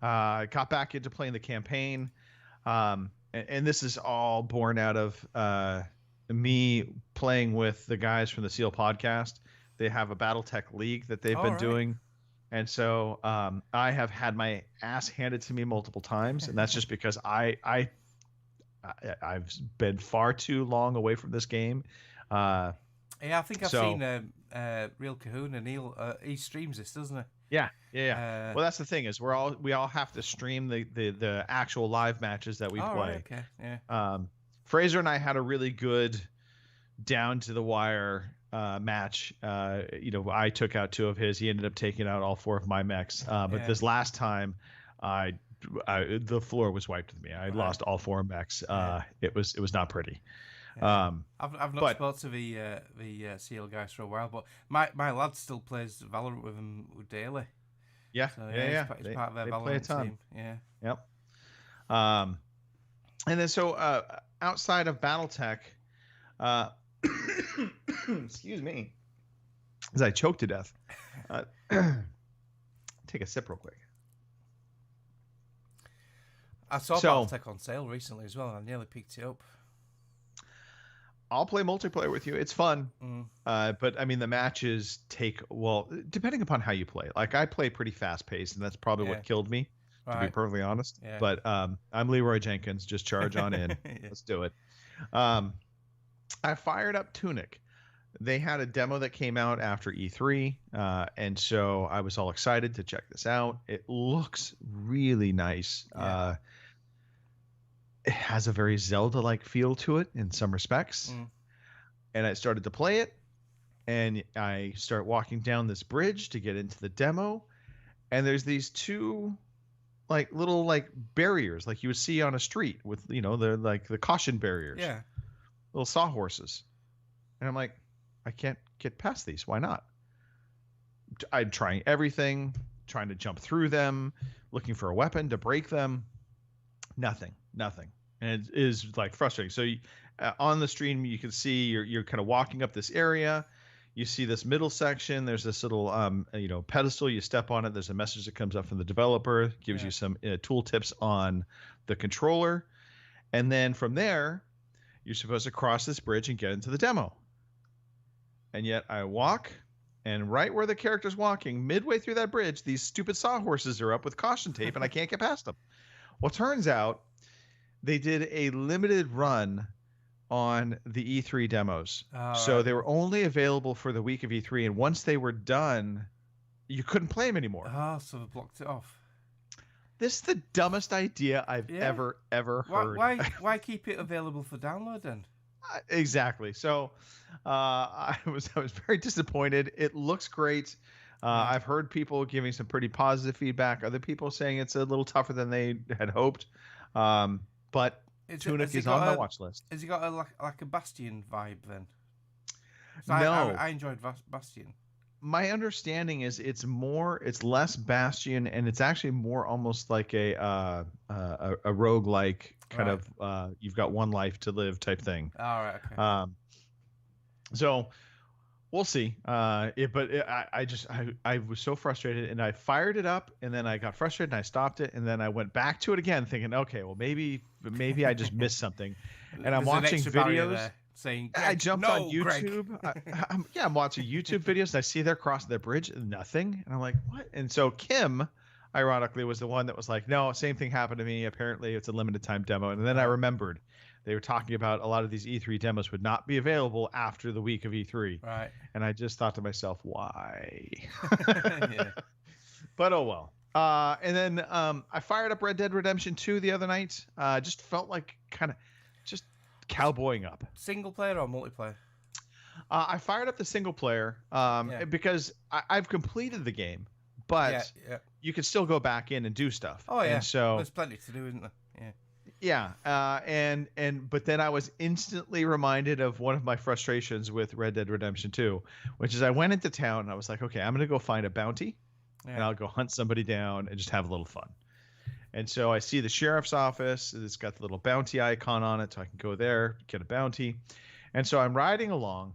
I got back into playing the campaign. And this is all born out of me playing with the guys from the SEAL podcast. They have a BattleTech league that they've been doing. And so I have had my ass handed to me multiple times. And that's just because I've been far too long away from this game. Yeah, I think I've seen Real Kahuna. Neil, he streams this, doesn't he? Yeah. Well, that's the thing is we all have to stream the actual live matches that we play. Right, okay. Yeah. Fraser and I had a really good down to the wire match. I took out 2 of his. He ended up taking out all 4 of my mechs. But this last time, the floor was wiped with me. I lost all 4 mechs. It was not pretty. Yeah. I've not spoken to the SEAL guys for a while, but my lad still plays Valorant with them daily. Yeah, so, yeah. It's part of their Valorant team. Yeah. Yep. And then so outside of BattleTech, excuse me, as I choke to death. Take a sip real quick. I saw BattleTech on sale recently as well, and I nearly picked it up. I'll play multiplayer with you. It's fun. But I mean, the matches take, depending upon how you play. Like I play pretty fast paced, and that's probably what killed me, to be perfectly honest. Yeah. But I'm Leroy Jenkins. Just charge on in. Let's do it. I fired up Tunic. They had a demo that came out after E3, and so I was all excited to check this out. It looks really nice. Yeah. It has a very Zelda-like feel to it in some respects. And I started to play it, and I start walking down this bridge to get into the demo, and there's these 2 little barriers like you would see on a street with they're like the caution barriers. Yeah. Little sawhorses. And I'm like, I can't get past these. Why not? I'm trying everything, trying to jump through them, looking for a weapon to break them. Nothing. And it is frustrating. So on the stream, you can see you're kind of walking up this area. You see this middle section. There's this little pedestal. You step on it. There's a message that comes up from the developer, gives you some tool tips on the controller, and then from there, you're supposed to cross this bridge and get into the demo. And yet I walk, And right where the character's walking, midway through that bridge, these stupid sawhorses are up with caution tape, and I can't get past them. Well, turns out they did a limited run on the E3 demos. So right. they were only available for the week of E3. And once they were done, you couldn't play them anymore. So they blocked it off. This is the dumbest idea I've ever heard. Why keep it available for download then? Exactly. So I was very disappointed. It looks great. I've heard people giving some pretty positive feedback. Other people saying it's a little tougher than they had hoped. But Tunic is on my watch list. Has it got a Bastion vibe then? So No. I enjoyed Bastion. My understanding is it's less Bastion, and it's actually more almost like a roguelike kind of you've got one life to live type thing. All right. Okay. So we'll see. I was so frustrated, and I fired it up, and then I got frustrated, and I stopped it, and then I went back to it again, thinking, okay, well maybe I just missed something. And I'm watching videos. Saying, I jumped on YouTube. I'm watching YouTube videos, and I see they're crossing the bridge, and nothing. And I'm like, what? And so Kim, ironically, was the one that was like, no, same thing happened to me. Apparently, it's a limited time demo. And then I remembered they were talking about a lot of these E3 demos would not be available after the week of E3. Right. And I just thought to myself, why? Yeah. But oh well. And then I fired up Red Dead Redemption 2 the other night. Just felt like kind of just cowboying up. Single player or multiplayer? I fired up the single player because I've completed the game, but you can still go back in and do stuff. Oh yeah. And so there's plenty to do, isn't there? Yeah. But then I was instantly reminded of one of my frustrations with Red Dead Redemption 2, which is I went into town and I was like, okay, I'm going to go find a bounty and I'll go hunt somebody down and just have a little fun. And so I see the sheriff's office. It's got the little bounty icon on it, so I can go there, get a bounty. And so I'm riding along.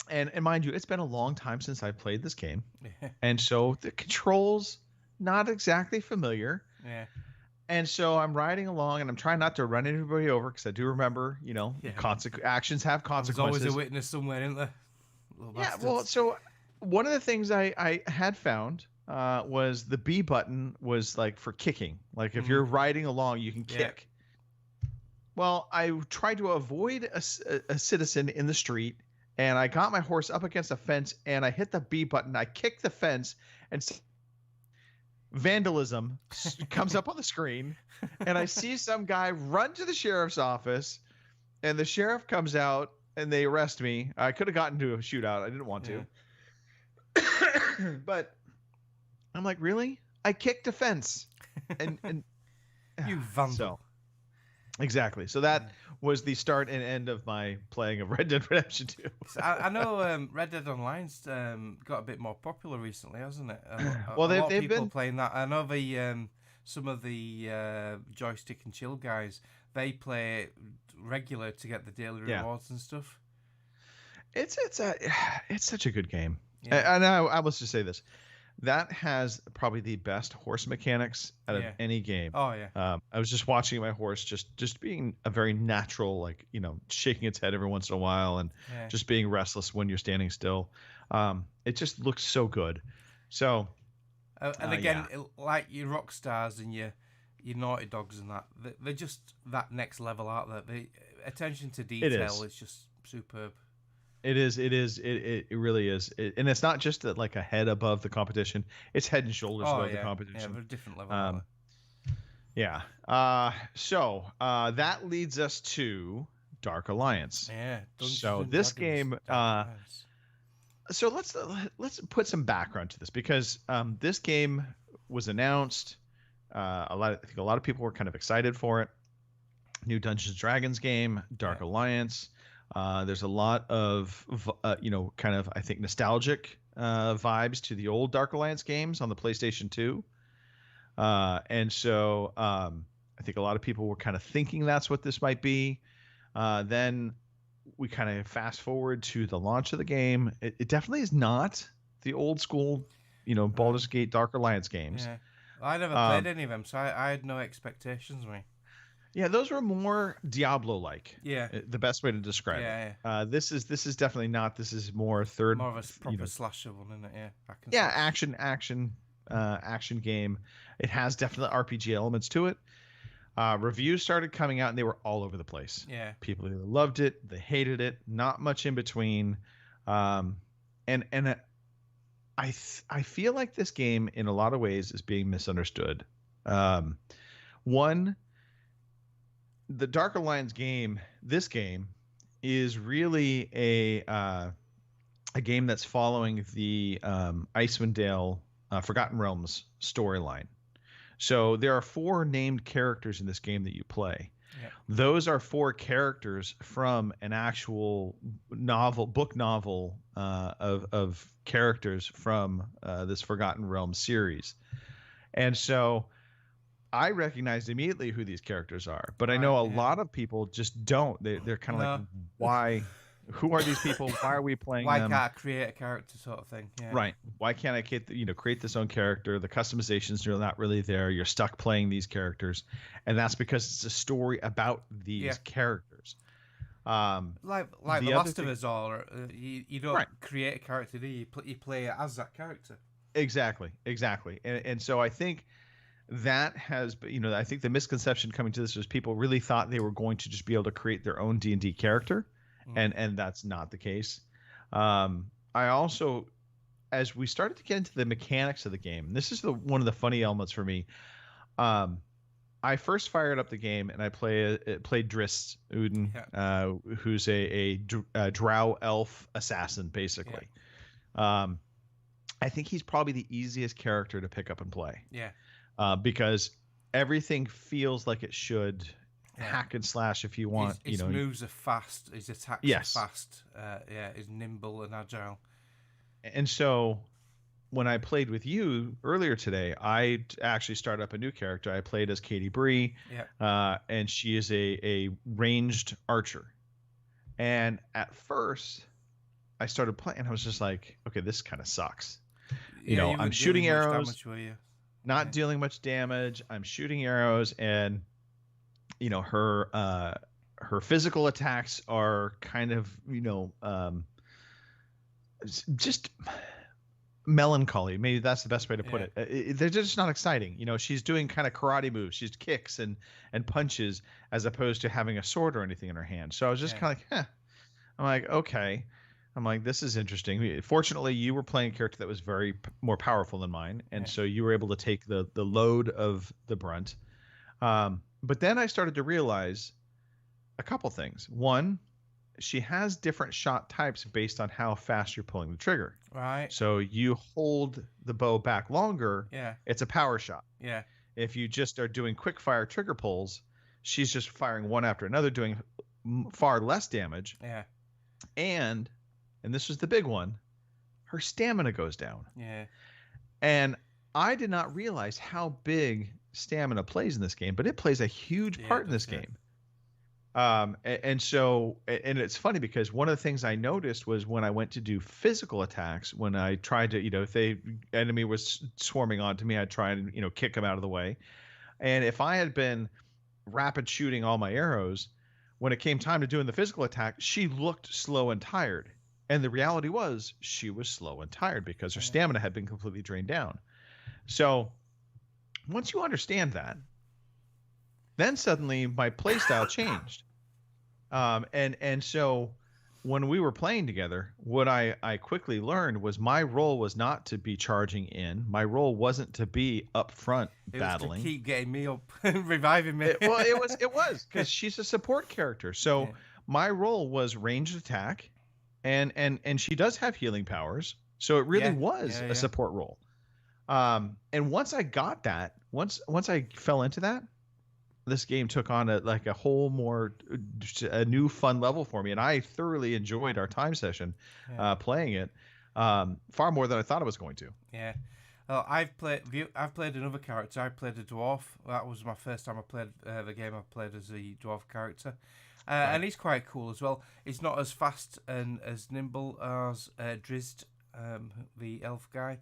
And mind you, it's been a long time since I've played this game. And so the controls, not exactly familiar. Yeah. And so I'm riding along, and I'm trying not to run everybody over because I do remember, actions have consequences. There's always a witness somewhere, isn't there? Well, so one of the things I had found was the B button was like for kicking. Like if you're riding along, you can kick. Well, I tried to avoid a citizen in the street, and I got my horse up against a fence, and I hit the B button. I kicked the fence, and vandalism comes up on the screen, and I see some guy run to the sheriff's office, and the sheriff comes out, and they arrest me. I could have gotten to a shootout. I didn't want to. But I'm like, really? I kicked a fence. And you vandal. So, exactly. So that was the start and end of my playing of Red Dead Redemption 2. I know Red Dead Online's got a bit more popular recently, hasn't it? Well, a lot of they've people been playing that. I know some of the joystick and chill guys, they play regular to get the daily rewards and stuff. It's such a good game. Yeah. And I must just say this. That has probably the best horse mechanics out of any game. Oh yeah. I was just watching my horse just being a very natural, like, shaking its head every once in a while and just being restless when you're standing still. It just looks so good. So, and again, like your rock stars and your Naughty Dogs and that, they're just that next level, aren't they? The attention to detail is just superb. It is. It really is. And it's not just like a head above the competition. It's head and shoulders above the competition. Yeah, they're a different level. So that leads us to Dark Alliance. Yeah. So this game. So let's put some background to this because this game was announced. I think a lot of people were kind of excited for it. New Dungeons & Dragons game, Dark Alliance. There's a lot of, kind of, I think, nostalgic vibes to the old Dark Alliance games on the PlayStation 2. And so I think a lot of people were kind of thinking that's what this might be. Then we kind of fast forward to the launch of the game. It definitely is not the old school, Baldur's Gate Dark Alliance games. Yeah. I never played any of them, so I had no expectations, mate. Yeah, those were more Diablo-like. Yeah. The best way to describe Yeah, it. This is definitely not. This is more third. More of a proper slasher one, isn't it? Yeah. Yeah, action game. It has definitely RPG elements to it. Reviews started coming out and they were all over the place. Yeah. People either loved it, they hated it, not much in between. I feel like this game in a lot of ways is being misunderstood. One, the Dark Alliance game, this game is really a game that's following the Icewind Dale Forgotten Realms storyline. So there are 4 named characters in this game that you play. Yeah. Those are 4 characters from an actual book novel of characters from this Forgotten Realms series. And so I recognized immediately who these characters are, but I know a lot of people just don't. They're kind of like, why? Who are these people? Why are we playing Why them? can't I create a character sort of thing? Yeah. Right. Why can't I create this own character? The customizations are not really there. You're stuck playing these characters. And that's because it's a story about these characters. Like The Last of Us, or you don't create a character, do you? You play it as that character. Exactly. And so I think that has, I think the misconception coming to this was people really thought they were going to just be able to create their own D&D character. And that's not the case. I also, as we started to get into the mechanics of the game, this is one of the funny elements for me. I first fired up the game and I played Drizzt Uden, who's a drow elf assassin, basically. I think he's probably the easiest character to pick up and play. Yeah. Because everything feels like it should. Hack and slash if you want. His moves are fast. His attacks are fast. He's nimble and agile. And so when I played with you earlier today, I actually started up a new character. I played as Katie Bree, and she is a ranged archer. And at first, I started playing, and I was just like, okay, this kind of sucks. I'm shooting arrows, not dealing much damage. I'm shooting arrows, and her physical attacks are kind of just melancholy. Maybe that's the best way to put it. They're just not exciting. She's doing kind of karate moves. She's kicks and punches as opposed to having a sword or anything in her hand. So I was just kind of like, I'm like, okay. I'm like, this is interesting. Fortunately, you were playing a character that was very more powerful than mine, and so you were able to take the load of the brunt. But then I started to realize a couple things. One, she has different shot types based on how fast you're pulling the trigger. Right. So you hold the bow back longer. Yeah. It's a power shot. Yeah. If you just are doing quick fire trigger pulls, she's just firing one after another, doing far less damage. Yeah. And this was the big one, her stamina goes down. Yeah. And I did not realize how big stamina plays in this game, but it plays a huge part in this game. And it's funny because one of the things I noticed was when I went to do physical attacks, when I tried to, if enemy was swarming onto me, I'd try and, kick them out of the way. And if I had been rapid shooting all my arrows, when it came time to doing the physical attack, she looked slow and tired. And the reality was she was slow and tired because her stamina had been completely drained down. So once you understand that, then suddenly my playstyle changed. And so when we were playing together, what I quickly learned was my role was not to be charging in. My role wasn't to be up front battling. Was to keep getting me up and reviving me. It was because she's a support character. So my role was ranged attack, and she does have healing powers. So it really was a support role. And once I got that, once I fell into that, this game took on a whole a new fun level for me, and I thoroughly enjoyed our time session playing it, far more than I thought I was going to. Yeah, well, I've played another character. I played a dwarf. That was my first time I played the game. I played as a dwarf character, and he's quite cool as well. He's not as fast and as nimble as Drizzt, the elf guy.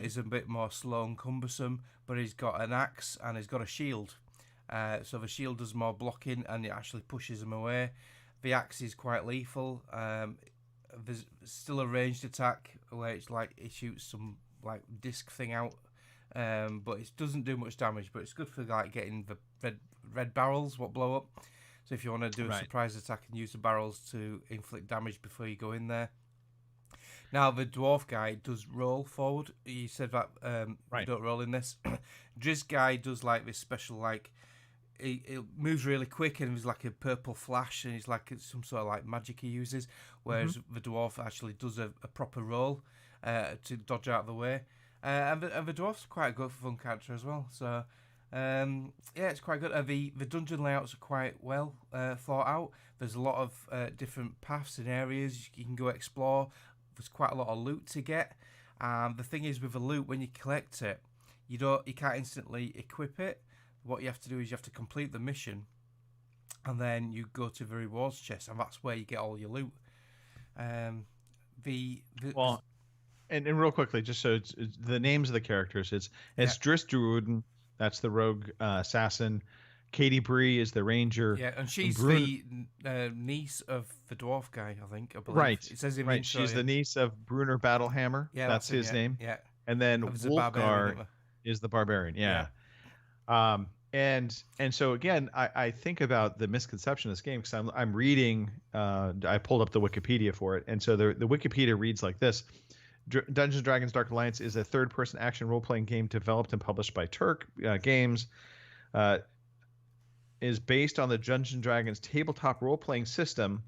He's a bit more slow and cumbersome, but he's got an axe and he's got a shield. So the shield does more blocking and it actually pushes them away. The axe is quite lethal. There's still a ranged attack where it's like it shoots some like disc thing out, but it doesn't do much damage. But it's good for like getting the red barrels what blow up. So if you want to do a surprise attack and use the barrels to inflict damage before you go in there. Now the dwarf guy does roll forward. You said that you don't roll in this. Driz guy does like this special like. It moves really quick and there's like a purple flash and it's like some sort of like magic he uses, whereas the dwarf actually does a proper roll to dodge out of the way. And the dwarf's quite a good fun character as well. So it's quite good. The dungeon layouts are quite well thought out. There's a lot of different paths and areas you can go explore. There's quite a lot of loot to get. The thing is with the loot, when you collect it, you can't instantly equip it. What you have to do is you have to complete the mission, and then you go to the rewards chest, and that's where you get all your loot. And real quickly, just so it's the names of the characters, it's Driz Druiden, that's the rogue assassin. Katie Bree is the ranger. Yeah, and she's the niece of the dwarf guy, I think. I believe. Right. It says in right. She's the niece of Brunner Battlehammer. Yeah, that's his name. Yeah. And then Wolfgar is the barbarian. Yeah. And so again, I think about the misconception of this game because I'm reading. I pulled up the Wikipedia for it, and so the Wikipedia reads like this: Dungeons & Dragons: Dark Alliance is a third-person action role-playing game developed and published by Turk Games. Is based on the Dungeons & Dragons tabletop role-playing system.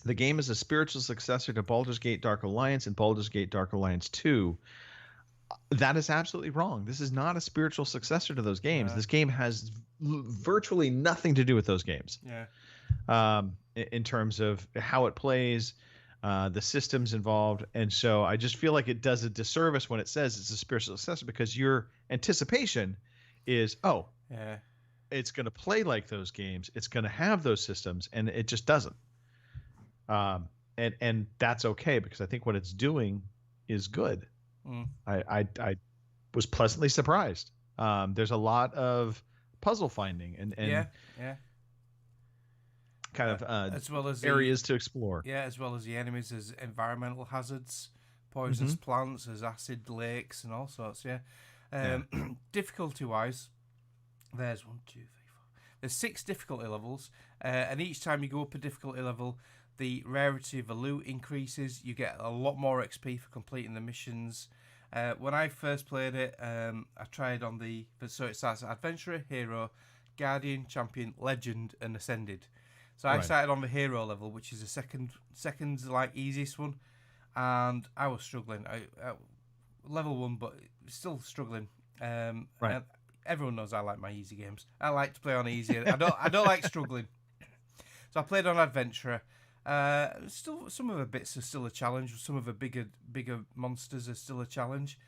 The game is a spiritual successor to Baldur's Gate: Dark Alliance and Baldur's Gate: Dark Alliance 2. That is absolutely wrong. This is not a spiritual successor to those games. This game has virtually nothing to do with those games. Yeah. In terms of how it plays, the systems involved, and so I just feel like it does a disservice when it says it's a spiritual successor because your anticipation is, it's going to play like those games. It's going to have those systems, and it just doesn't. And that's okay because I think what it's doing is good. I was pleasantly surprised. There's a lot of puzzle finding and kind of as well as areas to explore. Yeah, as well as the enemies, as environmental hazards, poisonous plants, as acid lakes and all sorts. Yeah. Difficulty wise, there's 1, 2, 3, 4. There's 6 difficulty levels, and each time you go up a difficulty level, the rarity of the loot increases. You get a lot more XP for completing the missions. When I first played it, I tried on so it starts Adventurer, Hero, Guardian, Champion, Legend, and Ascended. So I started on the Hero level, which is the second like easiest one, and I was struggling. I level 1, but still struggling. And everyone knows I like my easy games. I like to play on easy. I don't like struggling. So I played on Adventurer. Still, some of the bits are still a challenge. Some of the bigger monsters are still a challenge.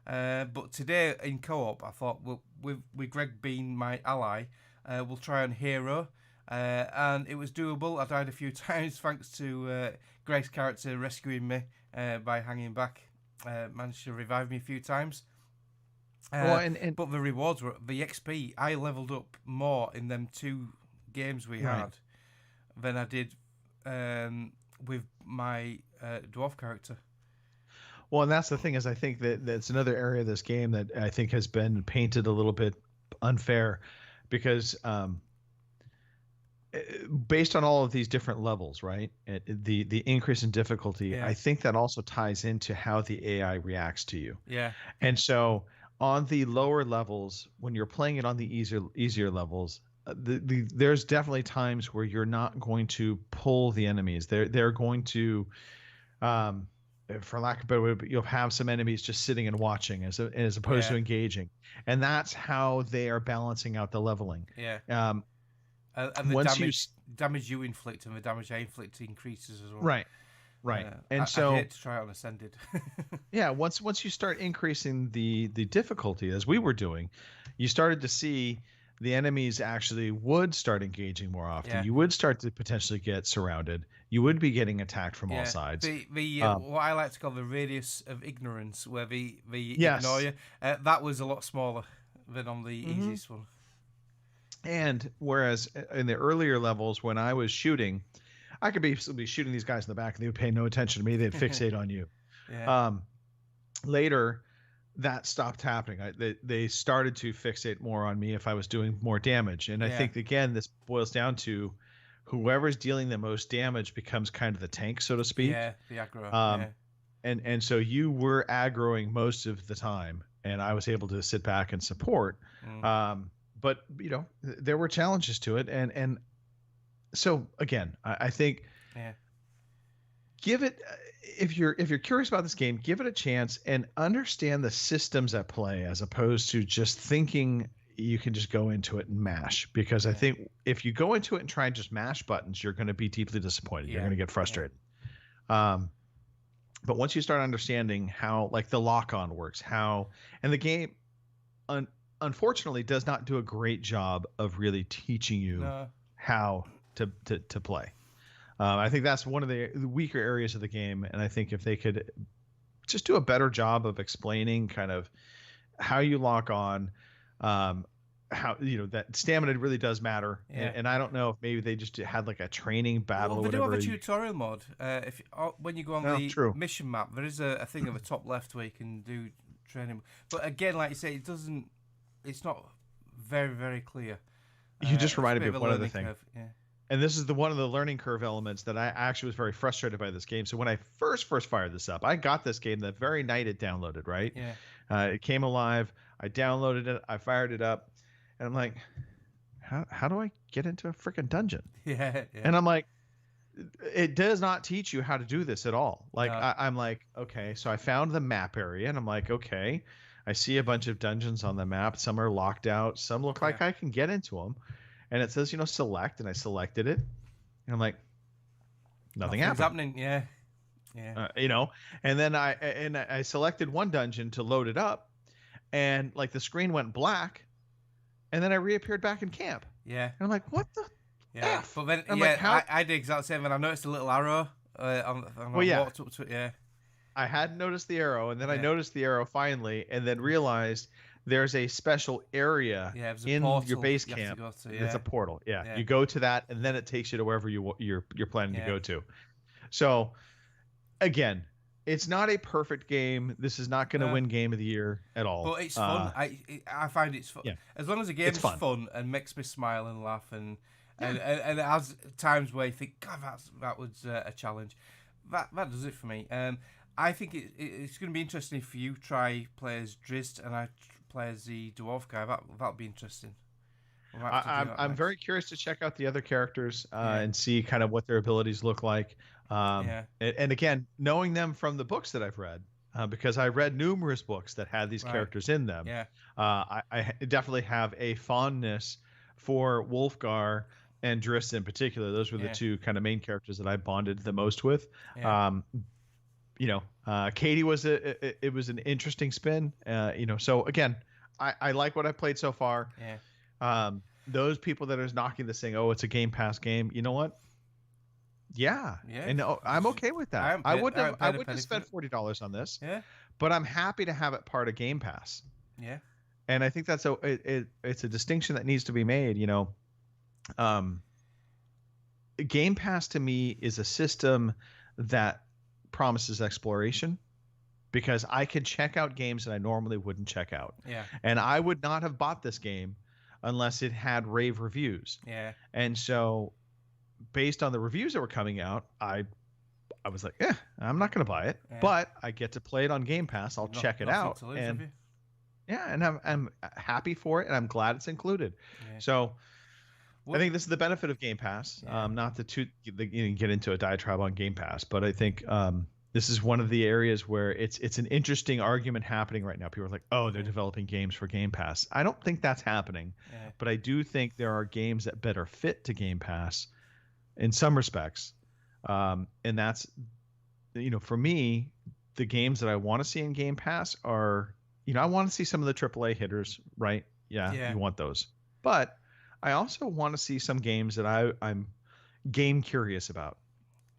But today in co-op, I thought, with Greg being my ally, we'll try on Hero. And it was doable. I died a few times thanks to Greg's character rescuing me by hanging back. Managed to revive me a few times. But the rewards were the XP. I leveled up more in them 2 games we had than I did with my dwarf character. Well, and that's the thing is I think that's another area of this game that I think has been painted a little bit unfair because based on all of these different levels, right? The increase in difficulty, I think that also ties into how the AI reacts to you. Yeah. And so on the lower levels, when you're playing it on the easier levels, there's definitely times where you're not going to pull the enemies. They're going to, for lack of a better word, you'll have some enemies just sitting and watching as opposed to engaging, and that's how they are balancing out the leveling. Yeah. And the once damage you inflict and the damage I inflict increases as well. Right. And I hate to try it on Ascended. Yeah. Once you start increasing the difficulty, as we were doing, you started to see the enemies actually would start engaging more often. Yeah. You would start to potentially get surrounded. You would be getting attacked from all sides. What I like to call the radius of ignorance, where they ignore you, that was a lot smaller than on the easiest one. And whereas in the earlier levels, when I was shooting, I could be shooting these guys in the back and they would pay no attention to me. They'd fixate on you. Yeah. Later, that stopped happening. They started to fixate more on me if I was doing more damage. And I think, again, this boils down to whoever's dealing the most damage becomes kind of the tank, so to speak. Yeah, the aggro. And so you were aggroing most of the time, and I was able to sit back and support. But, you know, there were challenges to it. And so, again, I think give it if you're curious about this game, give it a chance and understand the systems at play as opposed to just thinking you can just go into it and mash. Because I think if you go into it and try and just mash buttons, you're going to be deeply disappointed. You're going to get frustrated. But once you start understanding how, like, the lock-on works, and the game unfortunately does not do a great job of really teaching you how to play. I think that's one of the weaker areas of the game, and I think if they could just do a better job of explaining kind of how you lock on, how, you know, that stamina really does matter. And I don't know if maybe they just had like a training battle or whatever. They do have a tutorial mode. When you go on the mission map, there is a thing at the top left where you can do training. But again, like you say, it's not very, very clear. You just reminded me of one other thing. Curve. Yeah. And this is one of the learning curve elements that I actually was very frustrated by this game. So when I first fired this up, I got this game the very night it downloaded, right? Yeah. It came alive. I downloaded it. I fired it up. And I'm like, how do I get into a freaking dungeon? Yeah. And I'm like, it does not teach you how to do this at all. Like, I'm like, okay. So I found the map area, and I'm like, okay. I see a bunch of dungeons on the map. Some are locked out. Some look like I can get into them. And it says, you know, select, and I selected it, and I'm like, nothing's happening. Yeah. You know, and then I selected one dungeon to load it up, and like the screen went black, and then I reappeared back in camp. Yeah. And I'm like, what the F? But then, like, how? I did exactly the same, and I noticed a little arrow. Walked up to it. Yeah. I hadn't noticed the arrow, and then I noticed the arrow finally, and then realized there's a special area in your base camp. It's a portal. Yeah. You go to that, and then it takes you to wherever you're planning to go to. So, again, it's not a perfect game. This is not going to win Game of the Year at all. But it's fun. I find it's fun. Yeah. As long as the game's fun and makes me smile and laugh, and it has times where you think, God, that was a challenge. That does it for me. I think it's going to be interesting if you try play as Drizzt and I play as the dwarf guy. That'll be interesting. I'm very curious to check out the other characters and see kind of what their abilities look like. And again, knowing them from the books that I've read, because I read numerous books that had these characters in them. I definitely have a fondness for Wolfgar and Drizzt in particular. Those were the two kind of main characters that I bonded the most with. You know, Katie was it was an interesting spin. You know, so again, I like what I've played so far. Those people that are knocking this thing, oh, it's a Game Pass game. You know what? Yeah. And I'm okay with that. I wouldn't have spent $40 on this. Yeah. But I'm happy to have it part of Game Pass. Yeah. And I think that's it's a distinction that needs to be made. You know, Game Pass to me is a system that promises exploration, because I can check out games that I normally wouldn't check out. Yeah. And I would not have bought this game unless it had rave reviews. Yeah. And so based on the reviews that were coming out, I was like, I'm not going to buy it, but I get to play it on Game Pass. I'll check it out. And I'm happy for it, and I'm glad it's included. Yeah. So I think this is the benefit of Game Pass. Not to get into a diatribe on Game Pass, but I think this is one of the areas where it's an interesting argument happening right now. People are like, oh, they're developing games for Game Pass. I don't think that's happening, but I do think there are games that better fit to Game Pass in some respects. And that's, you know, for me, the games that I want to see in Game Pass are, you know, I want to see some of the AAA hitters, right? Yeah. You want those. But I also want to see some games that I'm game curious about.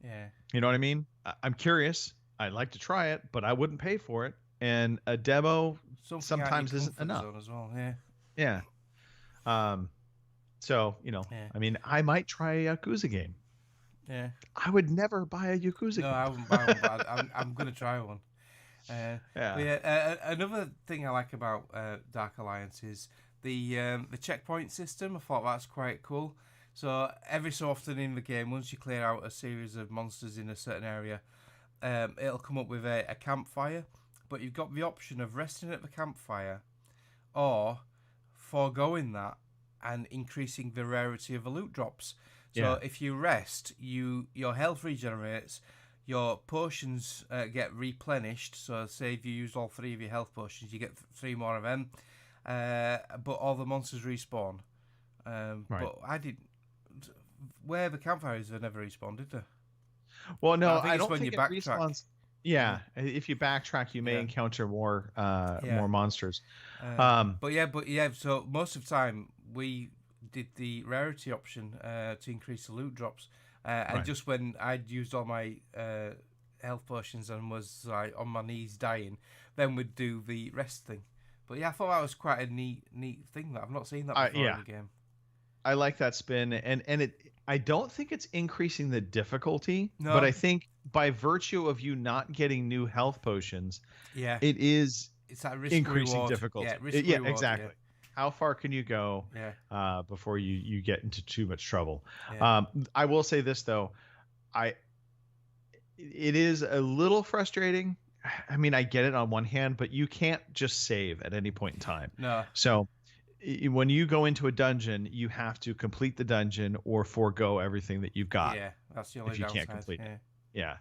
Yeah. You know what I mean? I'm curious. I'd like to try it, but I wouldn't pay for it. And a demo sometimes isn't enough. As well. Yeah. So, Yeah. I mean, I might try a Yakuza game. Yeah. I would never buy a Yakuza No, game. I wouldn't buy one, but I'm going to try one. Yeah. But yeah, another thing I like about Dark Alliance is the checkpoint system. I thought that's quite cool. So every so often in the game, once you clear out a series of monsters in a certain area, it'll come up with a campfire. But you've got the option of resting at the campfire or foregoing that and increasing the rarity of the loot drops. So Yeah. if you rest, your health regenerates, your potions get replenished. So say if you used all 3 of your health potions, you get 3 more of them. But all the monsters respawn. Right. But I didn't. Where the campfires, they never respawned, did they? Well, no, I think I it's don't when think you it backtrack. respawns. Yeah, if you backtrack, you may Yeah. encounter more Yeah. more monsters. But yeah. So most of the time we did the rarity option to increase the loot drops, and Right. just when I'd used all my health potions and was like on my knees dying, then we'd do the rest thing. But yeah, I thought that was quite a neat thing that I've not seen that before yeah. in the game. I like that spin, and I don't think it's increasing the difficulty, No. but I think by virtue of you not getting new health potions, Yeah, it is it's that risk increasing reward. difficulty. Yeah, risk Yeah, reward, exactly. How far can you go Yeah. before you get into too much trouble? Yeah. I will say this though, it is a little frustrating. I mean, I get it on one hand, but you can't just save at any point in time. No. So when you go into a dungeon, you have to complete the dungeon or forego everything that you've got. Yeah, that's the only if you downside. can't complete it. Yeah.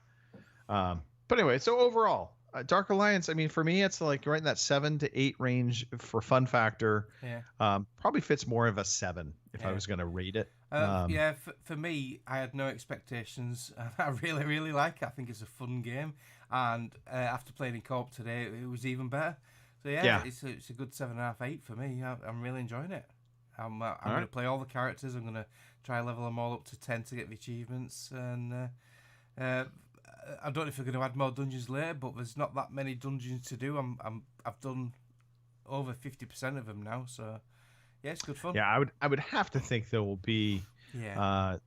Yeah. But anyway, so overall, Dark Alliance, I mean, for me, it's like right in that 7 to 8 range for fun factor. Yeah. Probably fits more of a 7 if I Yeah. was going to rate it. Yeah, for me, I had no expectations. I really, really like it. I think it's a fun game. And after playing in co-op today, it was even better. So yeah. It's a good 7.5, 8 for me. I'm really enjoying it. I'm going to play all the characters. I'm going to try level them all up to 10 to get the achievements. And I don't know if we're going to add more dungeons later, but there's not that many dungeons to do. I've done over 50% of them now. So yeah, it's good fun. Yeah, I would have to think there will be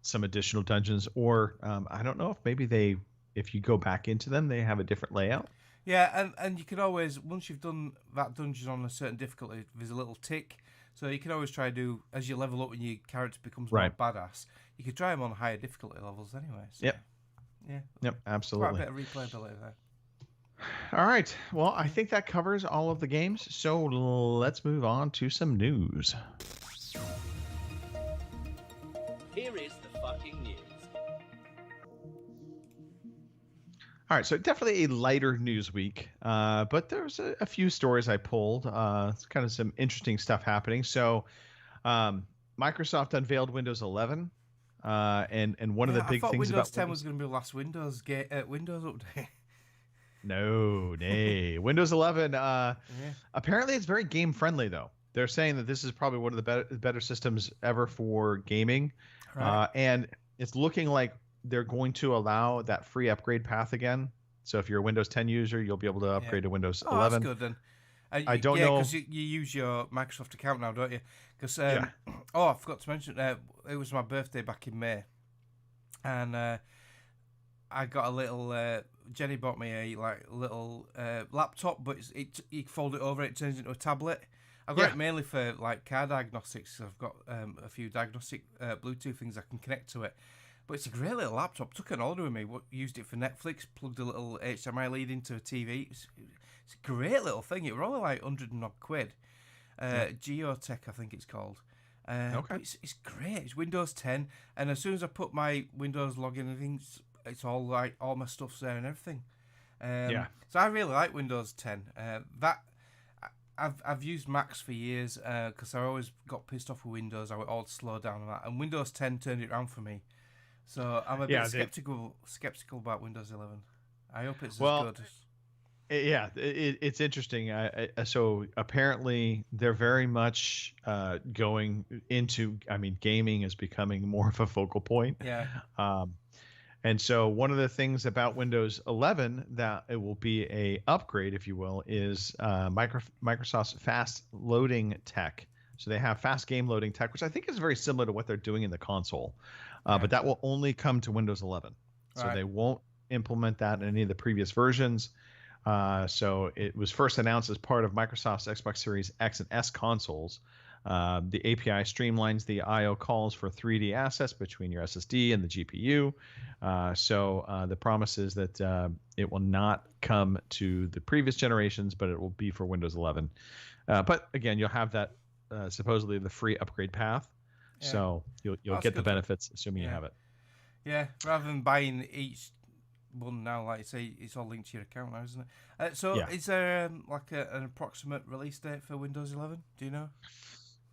some additional dungeons, or I don't know if maybe if you go back into them, they have a different layout. Yeah, and you can always, once you've done that dungeon on a certain difficulty, there's a little tick. So you can always try to do, as you level up and your character becomes more badass, you can try them on higher difficulty levels anyway. So, Yep. Yeah. Yep, absolutely. Quite a bit of replayability there. All right. Well, I think that covers all of the games. So let's move on to some news. Here is the fucking news. All right, so definitely a lighter news week, but there's a few stories I pulled. It's kind of some interesting stuff happening. So, Microsoft unveiled Windows 11, and one of the big I thought things Windows about 10 was going to be the last Windows update. nay, Windows 11. Apparently, it's very game friendly though. They're saying that this is probably one of the better systems ever for gaming, and it's looking like they're going to allow that free upgrade path again. So if you're a Windows 10 user, you'll be able to upgrade to Windows 11. That's good then. I don't know. because you use your Microsoft account now, don't you? Because I forgot to mention, it was my birthday back in May, and I got a little. Jenny bought me a little laptop, but you fold it over, it turns into a tablet. I've got it mainly for like car diagnostics. I've got a few diagnostic Bluetooth things I can connect to it. But it's a great little laptop. Took an order with me. Used it for Netflix. Plugged a little HDMI lead into a TV. It's a great little thing. It was only like 100 and odd quid. Geotech, I think it's called. Okay. It's great. It's Windows 10, and as soon as I put my Windows login and things, it's all like all my stuff's there and everything. So I really like Windows 10. I've used Macs for years because I always got pissed off with Windows. I would all slow down on that, and Windows 10 turned it around for me. So I'm a bit skeptical about Windows 11. I hope it's as good. It's interesting. So apparently they're very much going into. I mean, gaming is becoming more of a focal point. Yeah. And so one of the things about Windows 11 that it will be a upgrade, if you will, is Microsoft's fast loading tech. So they have fast game loading tech, which I think is very similar to what they're doing in the console. But that will only come to Windows 11. So Right. they won't implement that in any of the previous versions. So it was first announced as part of Microsoft's Xbox Series X and S consoles. The API streamlines the I/O calls for 3D assets between your SSD and the GPU. So the promise is that it will not come to the previous generations, but it will be for Windows 11. But again, you'll have that supposedly the free upgrade path. Yeah. So you'll That's get the good. benefits, assuming you Yeah. have it. Yeah, rather than buying each one now, like you say, it's all linked to your account now, isn't it? So Yeah. is there like an approximate release date for Windows 11? Do you know?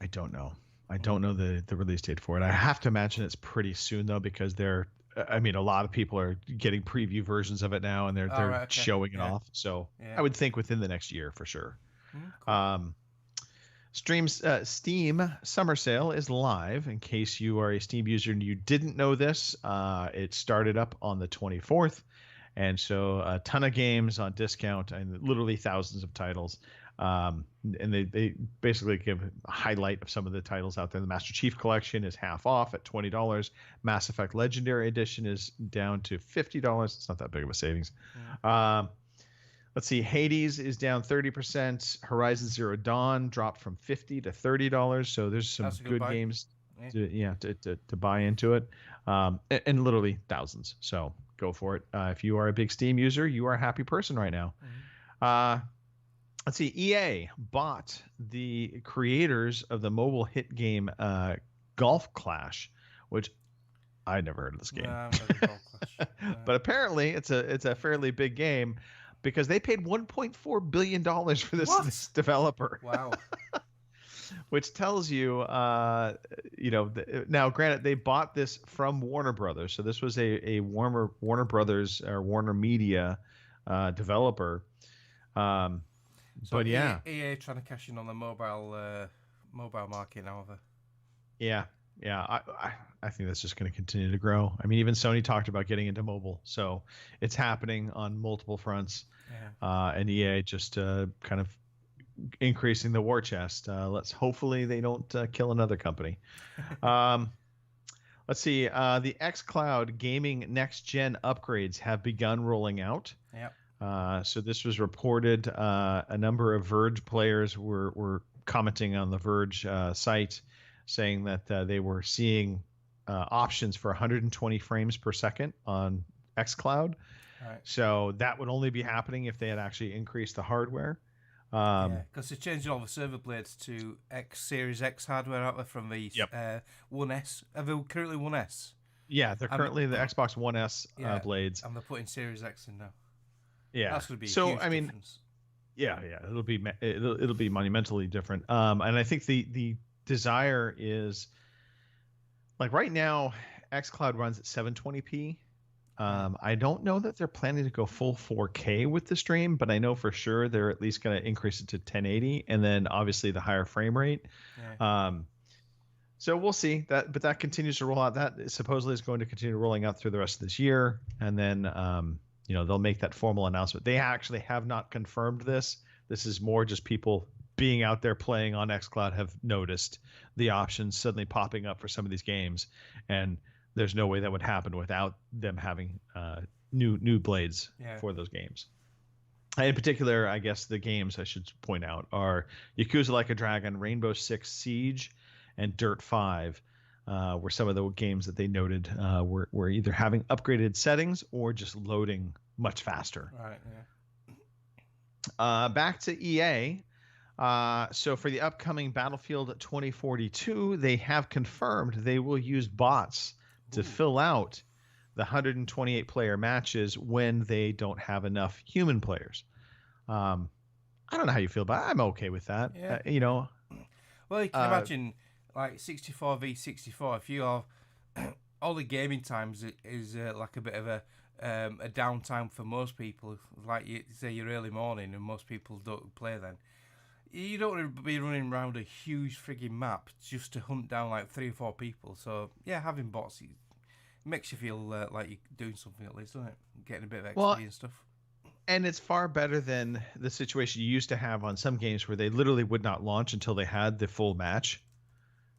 I don't know. I don't know the release date for it. I have to imagine it's pretty soon though, because I mean, a lot of people are getting preview versions of it now, and they're right, okay. showing it Yeah. off. So Yeah. I would think within the next year for sure. Cool. Steam Summer Sale is live. In case you are a Steam user and you didn't know this, it started up on the 24th, and so a ton of games on discount and literally thousands of titles. And they basically give a highlight of some of the titles out there. The Master Chief Collection is half off at $20. Mass Effect Legendary Edition is down to $50. It's not that big of a savings. Let's see. Hades is down 30%. Horizon Zero Dawn dropped from $50 to $30. So there's some That's a good good buy. games Yeah. to buy into it. And literally thousands. So go for it. If you are a big Steam user, you are a happy person right now. Let's see. EA bought the creators of the mobile hit game Golf Clash, which I'd never heard of this game. No, I've never Golf Clash. No. But apparently it's a fairly big game because they paid $1.4 billion for this developer, Wow. which tells you, now granted they bought this from Warner Brothers. So this was a Warner Brothers or Warner Media developer. So but yeah, EA trying to cash in on the mobile market now. yeah. I think that's just going to continue to grow. I mean, even Sony talked about getting into mobile, so it's happening on multiple fronts. Yeah. And EA just kind of increasing the war chest. Let's hopefully they don't kill another company. Let's see. The xCloud gaming next gen upgrades have begun rolling out. Yep. So this was reported. A number of Verge players were commenting on the Verge site, saying that they were seeing options for 120 frames per second on xCloud. Right. So that would only be happening if they had actually increased the hardware. Because they're changing all the server blades to Series X hardware out there from the One S. Are they currently One S? Yeah, they're currently the Xbox One S blades. And they're putting Series X in now. Yeah, That's going to be a so huge I mean, difference. yeah, it'll be monumentally different. And I think the desire is like right now, xCloud runs at 720p. I don't know that they're planning to go full 4K with the stream, but I know for sure they're at least going to increase it to 1080, and then obviously the higher frame rate. Yeah. So we'll see that, but that continues to roll out. That supposedly is going to continue rolling out through the rest of this year, and then they'll make that formal announcement. They actually have not confirmed this. This is more just people being out there playing on xCloud have noticed the options suddenly popping up for some of these games, and there's no way that would happen without them having new blades for those games. In particular, I guess the games I should point out are Yakuza Like a Dragon, Rainbow Six Siege, and Dirt 5 were some of the games that they noted were either having upgraded settings or just loading much faster. Right, yeah. Back to EA. So for the upcoming Battlefield 2042, they have confirmed they will use bots to fill out the 128 player matches when they don't have enough human players. I don't know how you feel about it. I'm okay with that. Yeah. Well, you can imagine like 64 v 64. If you are all the gaming times is like a bit of a downtime for most people. Like you say, your early morning, and most people don't play then. You don't want to be running around a huge frigging map just to hunt down like 3 or 4 people. So yeah, having bots makes you feel like you're doing something at least, doesn't it? Getting a bit of XP and stuff. And it's far better than the situation you used to have on some games where they literally would not launch until they had the full match.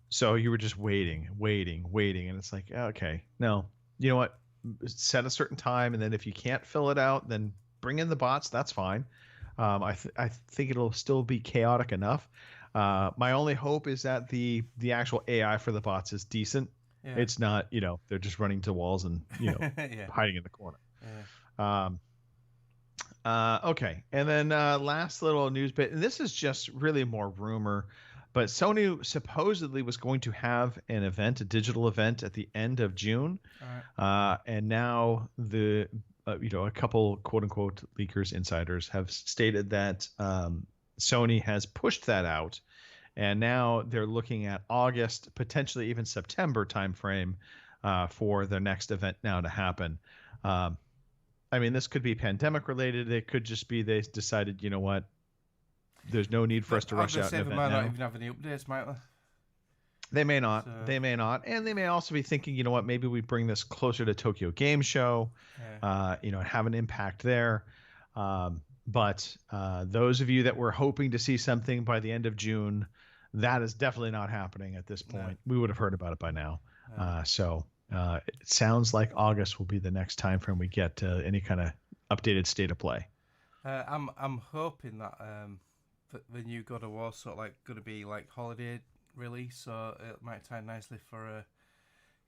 So you were just waiting. And it's like, okay, no, you know what? Set a certain time. And then if you can't fill it out, then bring in the bots. That's fine. I think it'll still be chaotic enough. My only hope is that the actual AI for the bots is decent. Yeah. It's not, they're just running to walls and, hiding in the corner. Yeah. Okay. And then last little news bit, and this is just really more rumor, but Sony supposedly was going to have an event, a digital event at the end of June. Right. And now a couple quote unquote leakers, insiders have stated that Sony has pushed that out. And now they're looking at August, potentially even September timeframe for their next event now to happen. I mean, this could be pandemic related. It could just be they decided, you know what, there's no need for us to rush out an event now. They might not even have any updates, might they? They may not. So... They may not. And they may also be thinking, you know what, maybe we bring this closer to Tokyo Game Show, have an impact there. But those of you that were hoping to see something by the end of June, that is definitely not happening at this point. No. We would have heard about it by now. So it sounds like August will be the next time frame we get any kind of updated state of play. I'm hoping that the new God of War sort of like going to be like holiday release, so it might tie nicely for a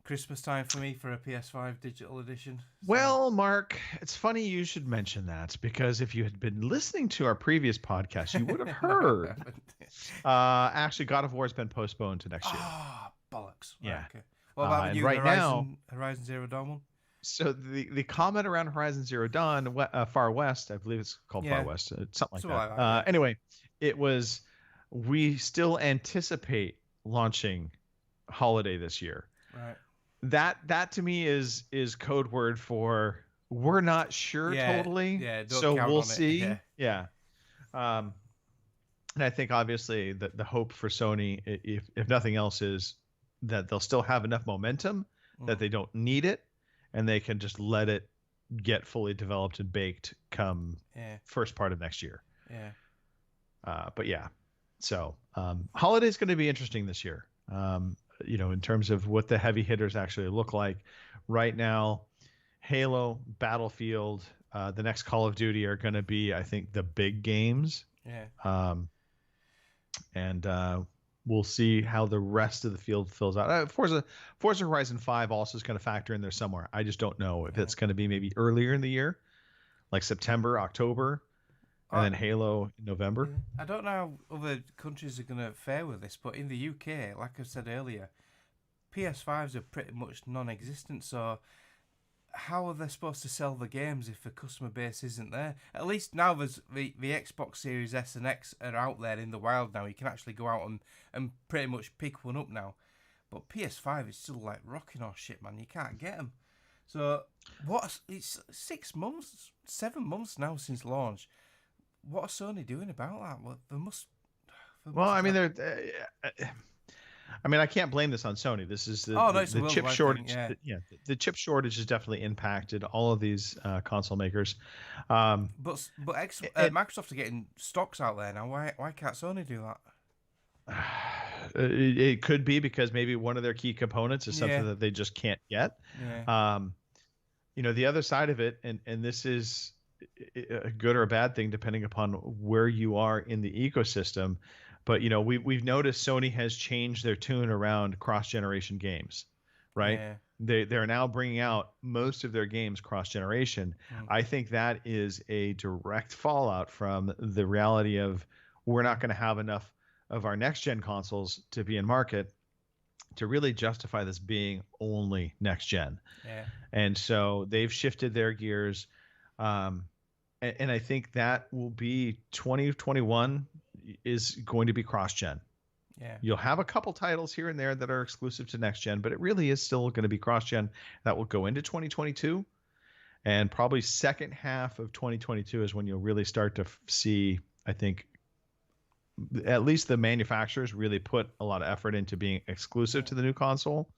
Christmas time for me for a PS5 digital edition. So. Well, Mark, it's funny you should mention that, because if you had been listening to our previous podcast, you would have heard. Actually, God of War has been postponed to next year. Ah, bollocks. Yeah. Right, okay. What about the new Horizon Zero Dawn one? So the comment around Horizon Zero Dawn, Far West, I believe it's called Far West, something like that. Anyway, it was, we still anticipate launching holiday this year. Right. That to me is code word for we're not sure totally. Yeah, so we'll see. Yeah. And I think obviously the hope for Sony, if nothing else, is that they'll still have enough momentum that they don't need it, and they can just let it get fully developed and baked come first part of next year. Yeah. But yeah, so holiday is going to be interesting this year. In terms of what the heavy hitters actually look like. Right now, Halo, Battlefield, the next Call of Duty are going to be, I think, the big games. Yeah. And we'll see how the rest of the field fills out. Forza Horizon 5 also is going to factor in there somewhere. I just don't know if it's going to be maybe earlier in the year, like September, October, and then Halo in November. I don't know how other countries are going to fare with this, but in the UK, like I said earlier, PS5s are pretty much non-existent, so how are they supposed to sell the games if the customer base isn't there? At least now there's the Xbox Series S and X are out there in the wild now. You can actually go out and pretty much pick one up now. But PS5 is still like rocking horse shit, man. You can't get them. So it's 6 months, 7 months now since launch. What are Sony doing about that? Well, they must. I mean, I can't blame this on Sony. This is the chip shortage. The chip shortage has definitely impacted all of these console makers. But Microsoft are getting stocks out there now. Why can't Sony do that? It could be because maybe one of their key components is something that they just can't get. Yeah. The other side of it, and this is a good or a bad thing depending upon where you are in the ecosystem, but we've noticed Sony has changed their tune around cross-generation games, right? They're now bringing out most of their games cross-generation. I think that is a direct fallout from the reality of we're not going to have enough of our next-gen consoles to be in market to really justify this being only next-gen. And so they've shifted their gears. And I think that will be 2021 is going to be cross-gen. Yeah. You'll have a couple titles here and there that are exclusive to next-gen, but it really is still going to be cross-gen. That will go into 2022. And probably second half of 2022 is when you'll really start to see, I think, at least the manufacturers really put a lot of effort into being exclusive to the new console.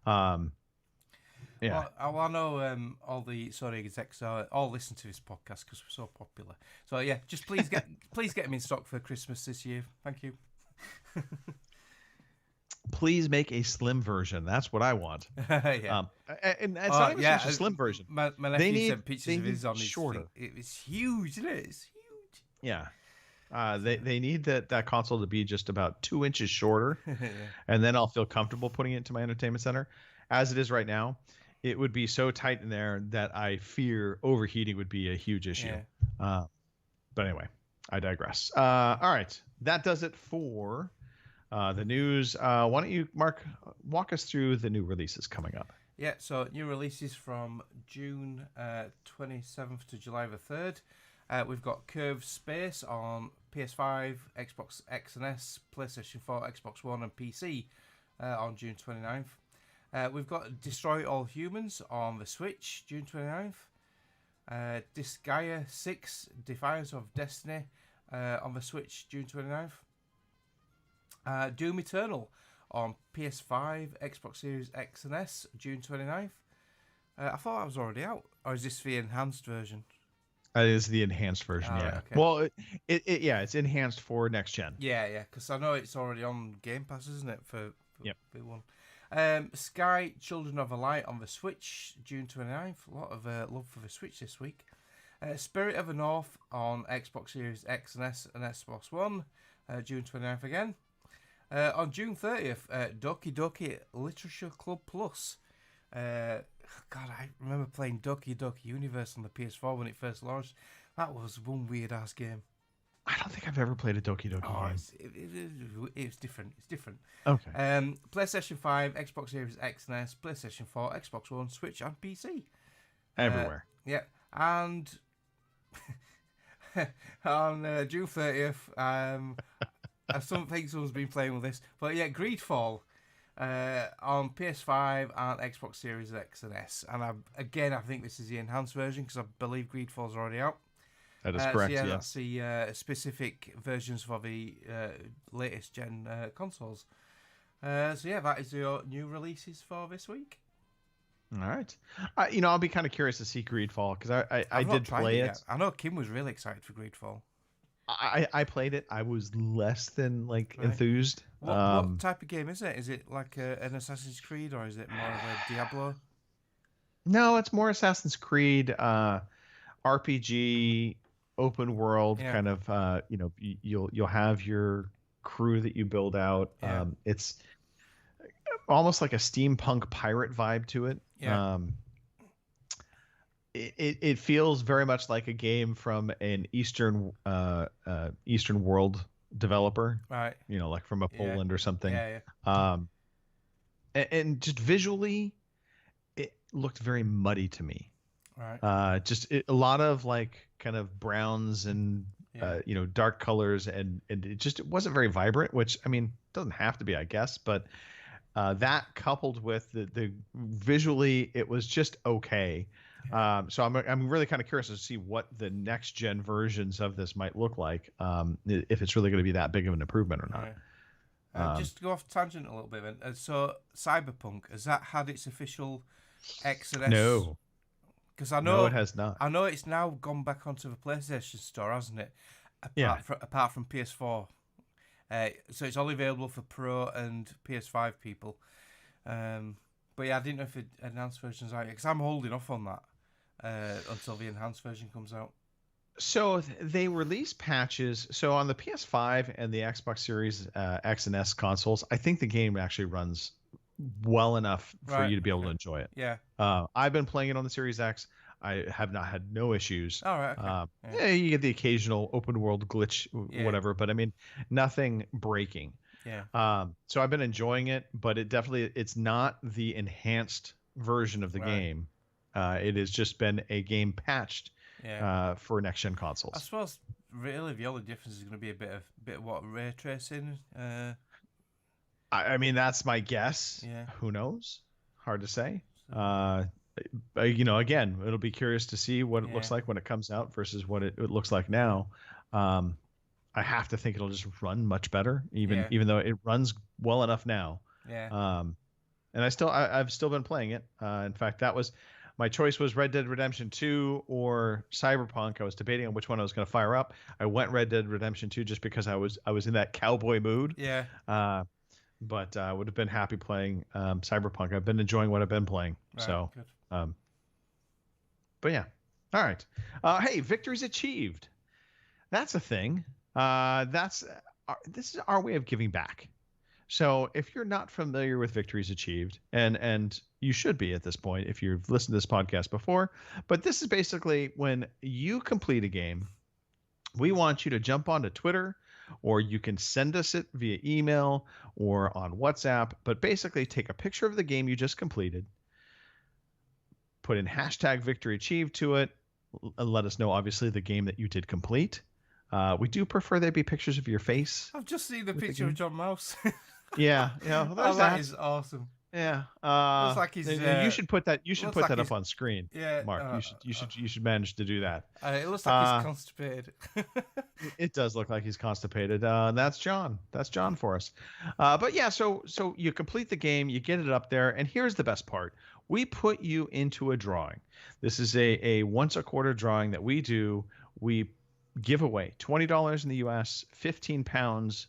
And Yeah. Well, I know all the Sony execs all listen to this podcast because we're so popular. So yeah, just please get them in stock for Christmas this year. Thank you. Please make a slim version. That's what I want. Yeah. And it's not even such a slim version. My nephew They need- sent pictures they of his need on his shorter. thing. It was huge, isn't it? It's huge. Yeah. They need that console to be just about 2 inches shorter, Yeah. and then I'll feel comfortable putting it into my entertainment center. As it is right now, it would be so tight in there that I fear overheating would be a huge issue. Yeah. But anyway, I digress. All right, that does it for the news. Why don't you, Mark, walk us through the new releases coming up? Yeah, so new releases from June 27th to July the 3rd. We've got Curved Space on PS5, Xbox X and S, PlayStation 4, Xbox One, and PC on June 29th. We've got Destroy All Humans on the Switch, June 29th. Disgaea 6, Defiance of Destiny on the Switch, June 29th. Doom Eternal on PS5, Xbox Series X and S, June 29th. I thought that was already out. Or is this the enhanced version? That is the enhanced version, yeah. Right, okay. Well, it's enhanced for next gen. Yeah, because I know it's already on Game Pass, isn't it, for Yep. V1. Sky Children of the Light on the Switch, June 29th. A lot of love for the Switch this week. Spirit of the North on Xbox Series X and S and Xbox One, June 29th again. On June 30th, Doki Doki Literature Club Plus. God, I remember playing Doki Doki Universe on the PS4 when it first launched. That was one weird-ass game. I don't think I've ever played a Doki Doki game. It's different. It's different. Okay. PlayStation 5, Xbox Series X and S, PlayStation 4, Xbox One, Switch, and PC. Everywhere. Yeah, and on June 30th, I think someone's been playing with this, but yeah, Greedfall on PS5 and Xbox Series X and S. And I think this is the enhanced version because I believe Greedfall's already out. That is correct, so yeah, yes. that's the specific versions for the latest gen consoles. So yeah, that is your new releases for this week. All right. I'll be kind of curious to see Greedfall because I did play it. Yet. I know Kim was really excited for Greedfall. I played it. I was less than enthused. What type of game is it? Is it like an Assassin's Creed or is it more of a Diablo? No, it's more Assassin's Creed, RPG, open world kind of. You'll have your crew that you build out. Yeah. It's almost like a steampunk pirate vibe to it. Yeah. It feels very much like a game from an Eastern world developer, right? Like from Poland or something. Yeah. And just visually, it looked very muddy to me. Right. A lot of like kind of browns and dark colors, and it wasn't very vibrant. Which doesn't have to be, I guess, but that coupled with the visually, it was just okay. So I'm really kind of curious to see what the next gen versions of this might look like, if it's really going to be that big of an improvement or not. Right. Just to go off tangent a little bit, then. So Cyberpunk, has that had its official X and S? No, because I know it has not. I know it's now gone back onto the PlayStation Store, hasn't it? Apart from PS4, so it's only available for Pro and PS5 people. But yeah, I didn't know if the enhanced version's out yet because I'm holding off on that until the enhanced version comes out. So they release patches. So on the PS5 and the Xbox Series X and S consoles, I think the game actually runs well enough for you to be able to enjoy it. Yeah. I've been playing it on the Series X. I have not had no issues. All right. Okay. Yeah, you get the occasional open world glitch, whatever, but nothing breaking. Yeah. So I've been enjoying it, but it's not the enhanced version of the game. It has just been a game patched for next gen consoles. I suppose really the only difference is going to be a bit of what ray tracing. That's my guess. Yeah. Who knows? Hard to say. Again, it'll be curious to see what it looks like when it comes out versus what it looks like now. I have to think it'll just run much better, even though it runs well enough now. Yeah. and I've still been playing it. In fact, that was my choice was Red Dead Redemption 2 or Cyberpunk. I was debating on which one I was going to fire up. I went Red Dead Redemption 2 just because I was in that cowboy mood. Yeah. But I would have been happy playing Cyberpunk. I've been enjoying what I've been playing. Right, so, good. but yeah. All right. Hey, victories achieved. That's a thing. This is our way of giving back. So if you're not familiar with victories achieved, and you should be at this point if you've listened to this podcast before, but this is basically when you complete a game, we want you to jump onto Twitter, or you can send us it via email or on WhatsApp, but basically take a picture of the game you just completed, put in hashtag victory achieved to it, and let us know, obviously, the game that you did complete. We do prefer there be pictures of your face. I've just seen the picture of John Mouse. Yeah. Well, there's that that. is awesome. Yeah. Looks like he's, you should put that. You should looks put like that he's- up on screen. Yeah, Mark. You should manage to do that. It looks like he's constipated. It does look like he's constipated. That's John. That's John for us. But yeah, so you complete the game, you get it up there, and here's the best part: we put you into a drawing. This is a once a quarter drawing that we do. We give away $20 in the U.S., £15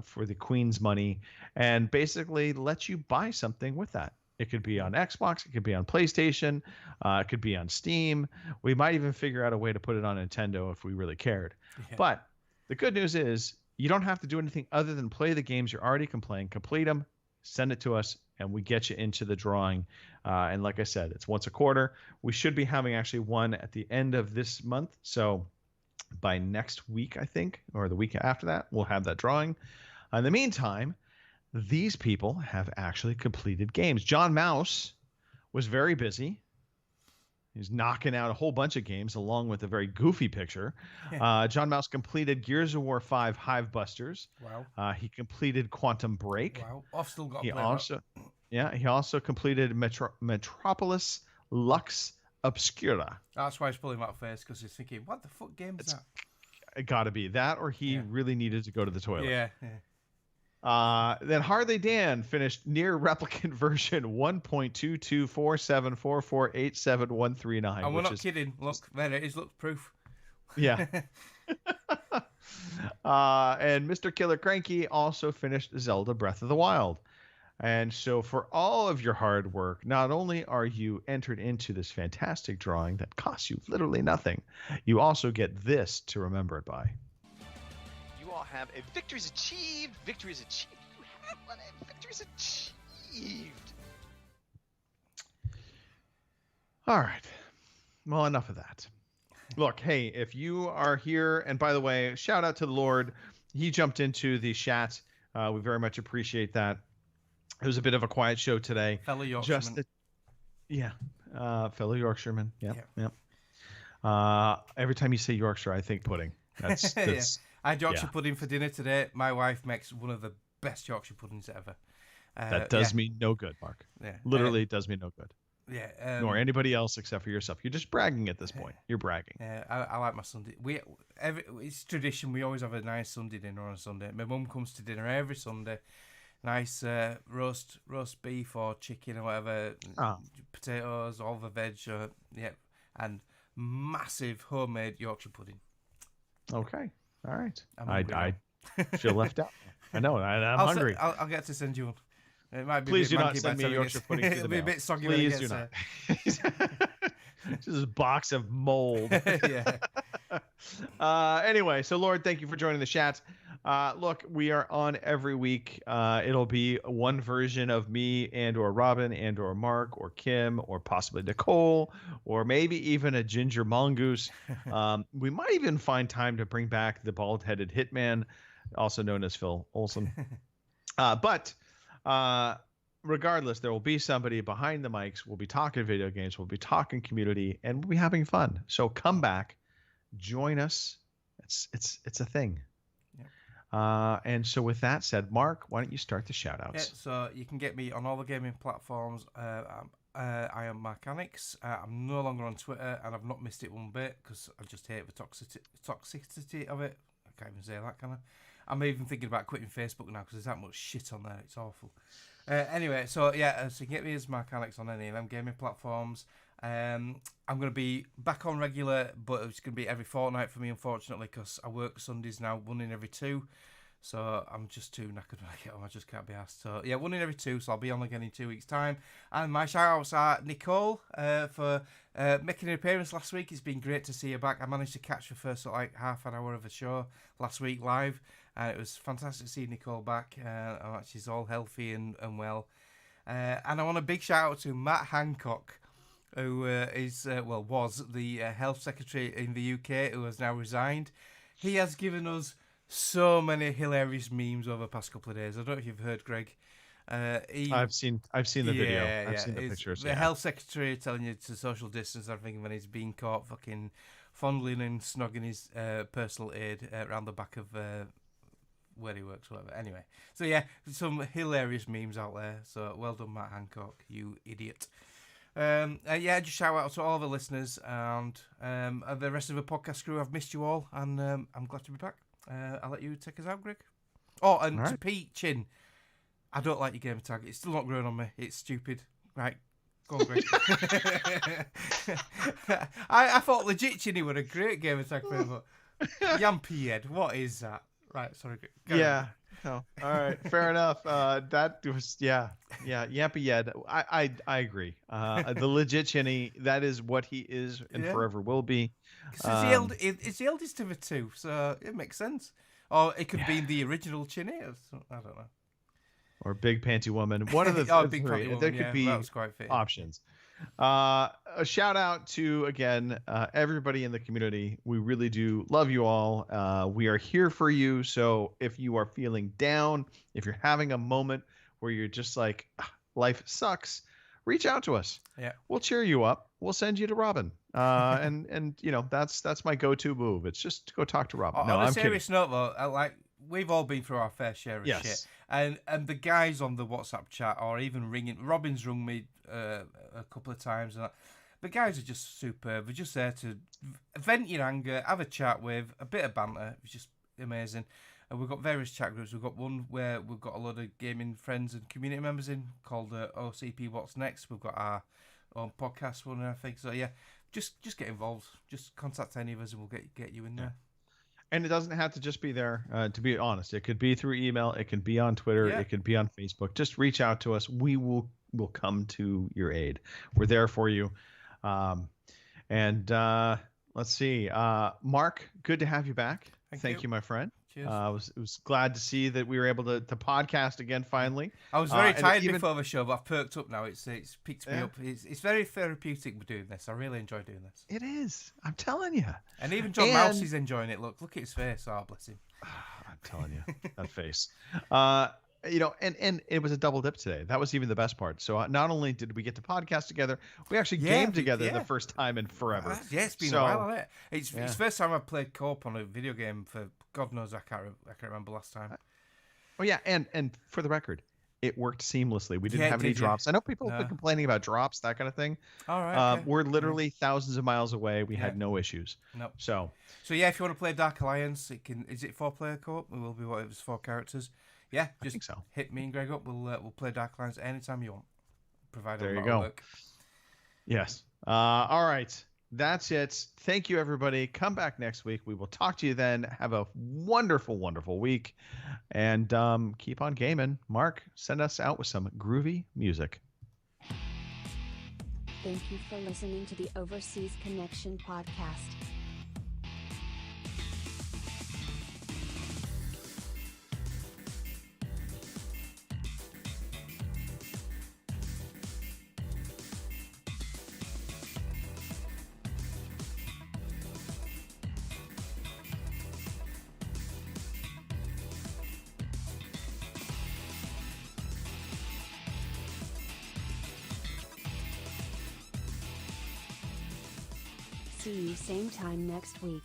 for the Queen's money, and basically let you buy something with that. It could be on Xbox, it could be on PlayStation, it could be on Steam. We might even figure out a way to put it on Nintendo if we really cared. Yeah. But the good news is you don't have to do anything other than play the games you're already playing, complete them, send it to us, and we get you into the drawing. And like I said, it's once a quarter. We should be having actually one at the end of this month. So by next week, I think, or the week after that, we'll have that drawing. In the meantime, these people have actually completed games. John Mouse was very busy. He's knocking out a whole bunch of games along with a very goofy picture. John Mouse completed Gears of War 5 Hive Busters. Wow. He completed Quantum Break. Wow. I've still got He also completed Metropolis Lux Obscura. That's why he's pulling that face, because he's thinking, what the fuck game is that? It got to be that, or he really needed to go to the toilet. Yeah. Then Harley Dan finished Near Replicant version 1.22474487139. And we're not kidding. Look, there it is. Look, proof. Yeah. And Mr. Killer Cranky also finished Zelda Breath of the Wild. And so for all of your hard work, not only are you entered into this fantastic drawing that costs you literally nothing, you also get this to remember it by. You all have a victories achieved. Victories achieved. You have one. A victories achieved. All right. Well, enough of that. Look, hey, if you are here, and by the way, shout out to the Lord. He jumped into the chat. We very much appreciate that. It was a bit of a quiet show today. Fellow Yorkshireman. Fellow Yorkshireman. Yep. Every time you say Yorkshire, I think pudding. That's Yeah. I had Yorkshire pudding for dinner today. My wife makes one of the best Yorkshire puddings ever. That does me no good, Mark. Yeah. Literally, it does me no good. Yeah. Nor anybody else except for yourself. You're just bragging at this point. You're bragging. Yeah, I like my Sunday. It's tradition. We always have a nice Sunday dinner on a Sunday. My mum comes to dinner every Sunday. Nice roast beef or chicken or whatever, potatoes, all the veg, and massive homemade Yorkshire pudding. Okay, all right. I feel left out. I know. I'm hungry. I'll get to send you one. It might be. Please do not send me Yorkshire pudding through the mail. It'll be a bit soggy. Please do not. Just a box of mold. Yeah. Anyway, so Lord, thank you for joining the chat. Look, we are on every week. It'll be one version of me and or Robin and or Mark or Kim or possibly Nicole or maybe even a ginger mongoose. We might even find time to bring back the bald-headed hitman, also known as Phil Olsen. But regardless, there will be somebody behind the mics. We'll be talking video games. We'll be talking community, and we'll be having fun. So come back, join us. It's a thing. And so with that said, Mark, why don't you start the shout outs? Yeah, so you can get me on all the gaming platforms. I am Marcanix. I'm no longer on Twitter, and I've not missed it one bit because I just hate the toxicity of it. I can't even say that, can I? I'm even thinking about quitting Facebook now because there's that much shit on there. It's awful. Anyway, so you can get me as Mark Alex on any of them gaming platforms. I'm going to be back on regular, but it's going to be every fortnight for me, unfortunately, because I work Sundays now, 1 in every 2. So I'm just too knackered when I get home. I just can't be asked. So yeah, 1 in every 2. So I'll be on again in 2 weeks' time. And my shout-outs are Nicole for making an appearance last week. It's been great to see her back. I managed to catch her first half an hour of a show last week live. And it was fantastic to see Nicole back. She's all healthy and well. And I want a big shout-out to Matt Hancock, who was the health secretary in the UK, who has now resigned. He has given us so many hilarious memes over the past couple of days. I don't know if you've heard, Greg. I've seen the video. I've seen the pictures. The health secretary telling you to social distance and everything when he's being caught fucking fondling and snogging his personal aide around the back of where he works, whatever. Anyway, so yeah, some hilarious memes out there. So well done, Matt Hancock, you idiot. Just shout out to all the listeners and the rest of the podcast crew. I've missed you all, and I'm glad to be back. I'll let you take us out, Greg. Oh, and to Pete Chin, I don't like your gamer tag. It's still not growing on me. It's stupid. Right, go on, Greg. I thought legit Chinny were a great gamer tag for him, but Yampy what is that? Right, sorry. Yeah. No. All right. Fair enough. That was Yampy Yed. I agree. The legit Chinny, that is what he is and forever will be. It's the eldest of the two, so it makes sense. Or it could be the original Chinny. I don't know. Or Big Panty Woman. One of the Big three. Panty Woman, there could be that was quite fitting. options. A shout out to, again, everybody in the community. We really do love you all. We are here for you. So if you are feeling down, if you're having a moment where you're just like, life sucks, reach out to us. Yeah, we'll cheer you up. We'll send you to Robin. And that's my go-to move. It's just to go talk to Robin. On a serious note, though, we've all been through our fair share of shit. And the guys on the WhatsApp chat or even ringing, Robin's rung me a couple of times. And the guys are just superb. They're just there to vent your anger, have a chat with, a bit of banter. It's just amazing. And we've got various chat groups. We've got one where we've got a lot of gaming friends and community members in called OCP What's Next. We've got our own podcast one, I think. So yeah, just get involved. Just contact any of us and we'll get you in there. And it doesn't have to just be there, to be honest. It could be through email. It can be on Twitter. Yeah. It could be on Facebook. Just reach out to us. We will come to your aid. We're there for you. Let's see. Mark, good to have you back. Thank you, my friend. Cheers. It was glad to see that we were able to podcast again finally. I was very tired before the show, but I've perked up now. It's picked me up. It's very therapeutic doing this. I really enjoy doing this. It is. I'm telling you. And even John Mouse is enjoying it. Look at his face. Oh, bless him. I'm telling you, that face. And it was a double dip today. That was even the best part. So not only did we get to podcast together, we actually gamed together the first time in forever. It's been a while, hasn't it? It's the first time I've played co-op on a video game for God knows. I can't remember last time. Oh yeah, and for the record, it worked seamlessly. We didn't have any drops. I know people have been complaining about drops, that kind of thing. All right. Okay. We're literally thousands of miles away. We had no issues. Nope. So yeah, if you want to play Dark Alliance, is it 4-player co-op? It will be whatever's 4 characters. Yeah, just I think so. Hit me and Greg up. We'll play Dark Alliance anytime you want. Provided there you go. Work. Yes. All right. That's it. Thank you, everybody. Come back next week. We will talk to you then. Have a wonderful, wonderful week. And keep on gaming. Mark, send us out with some groovy music. Thank you for listening to the Overseas Connection podcast. See you same time next week.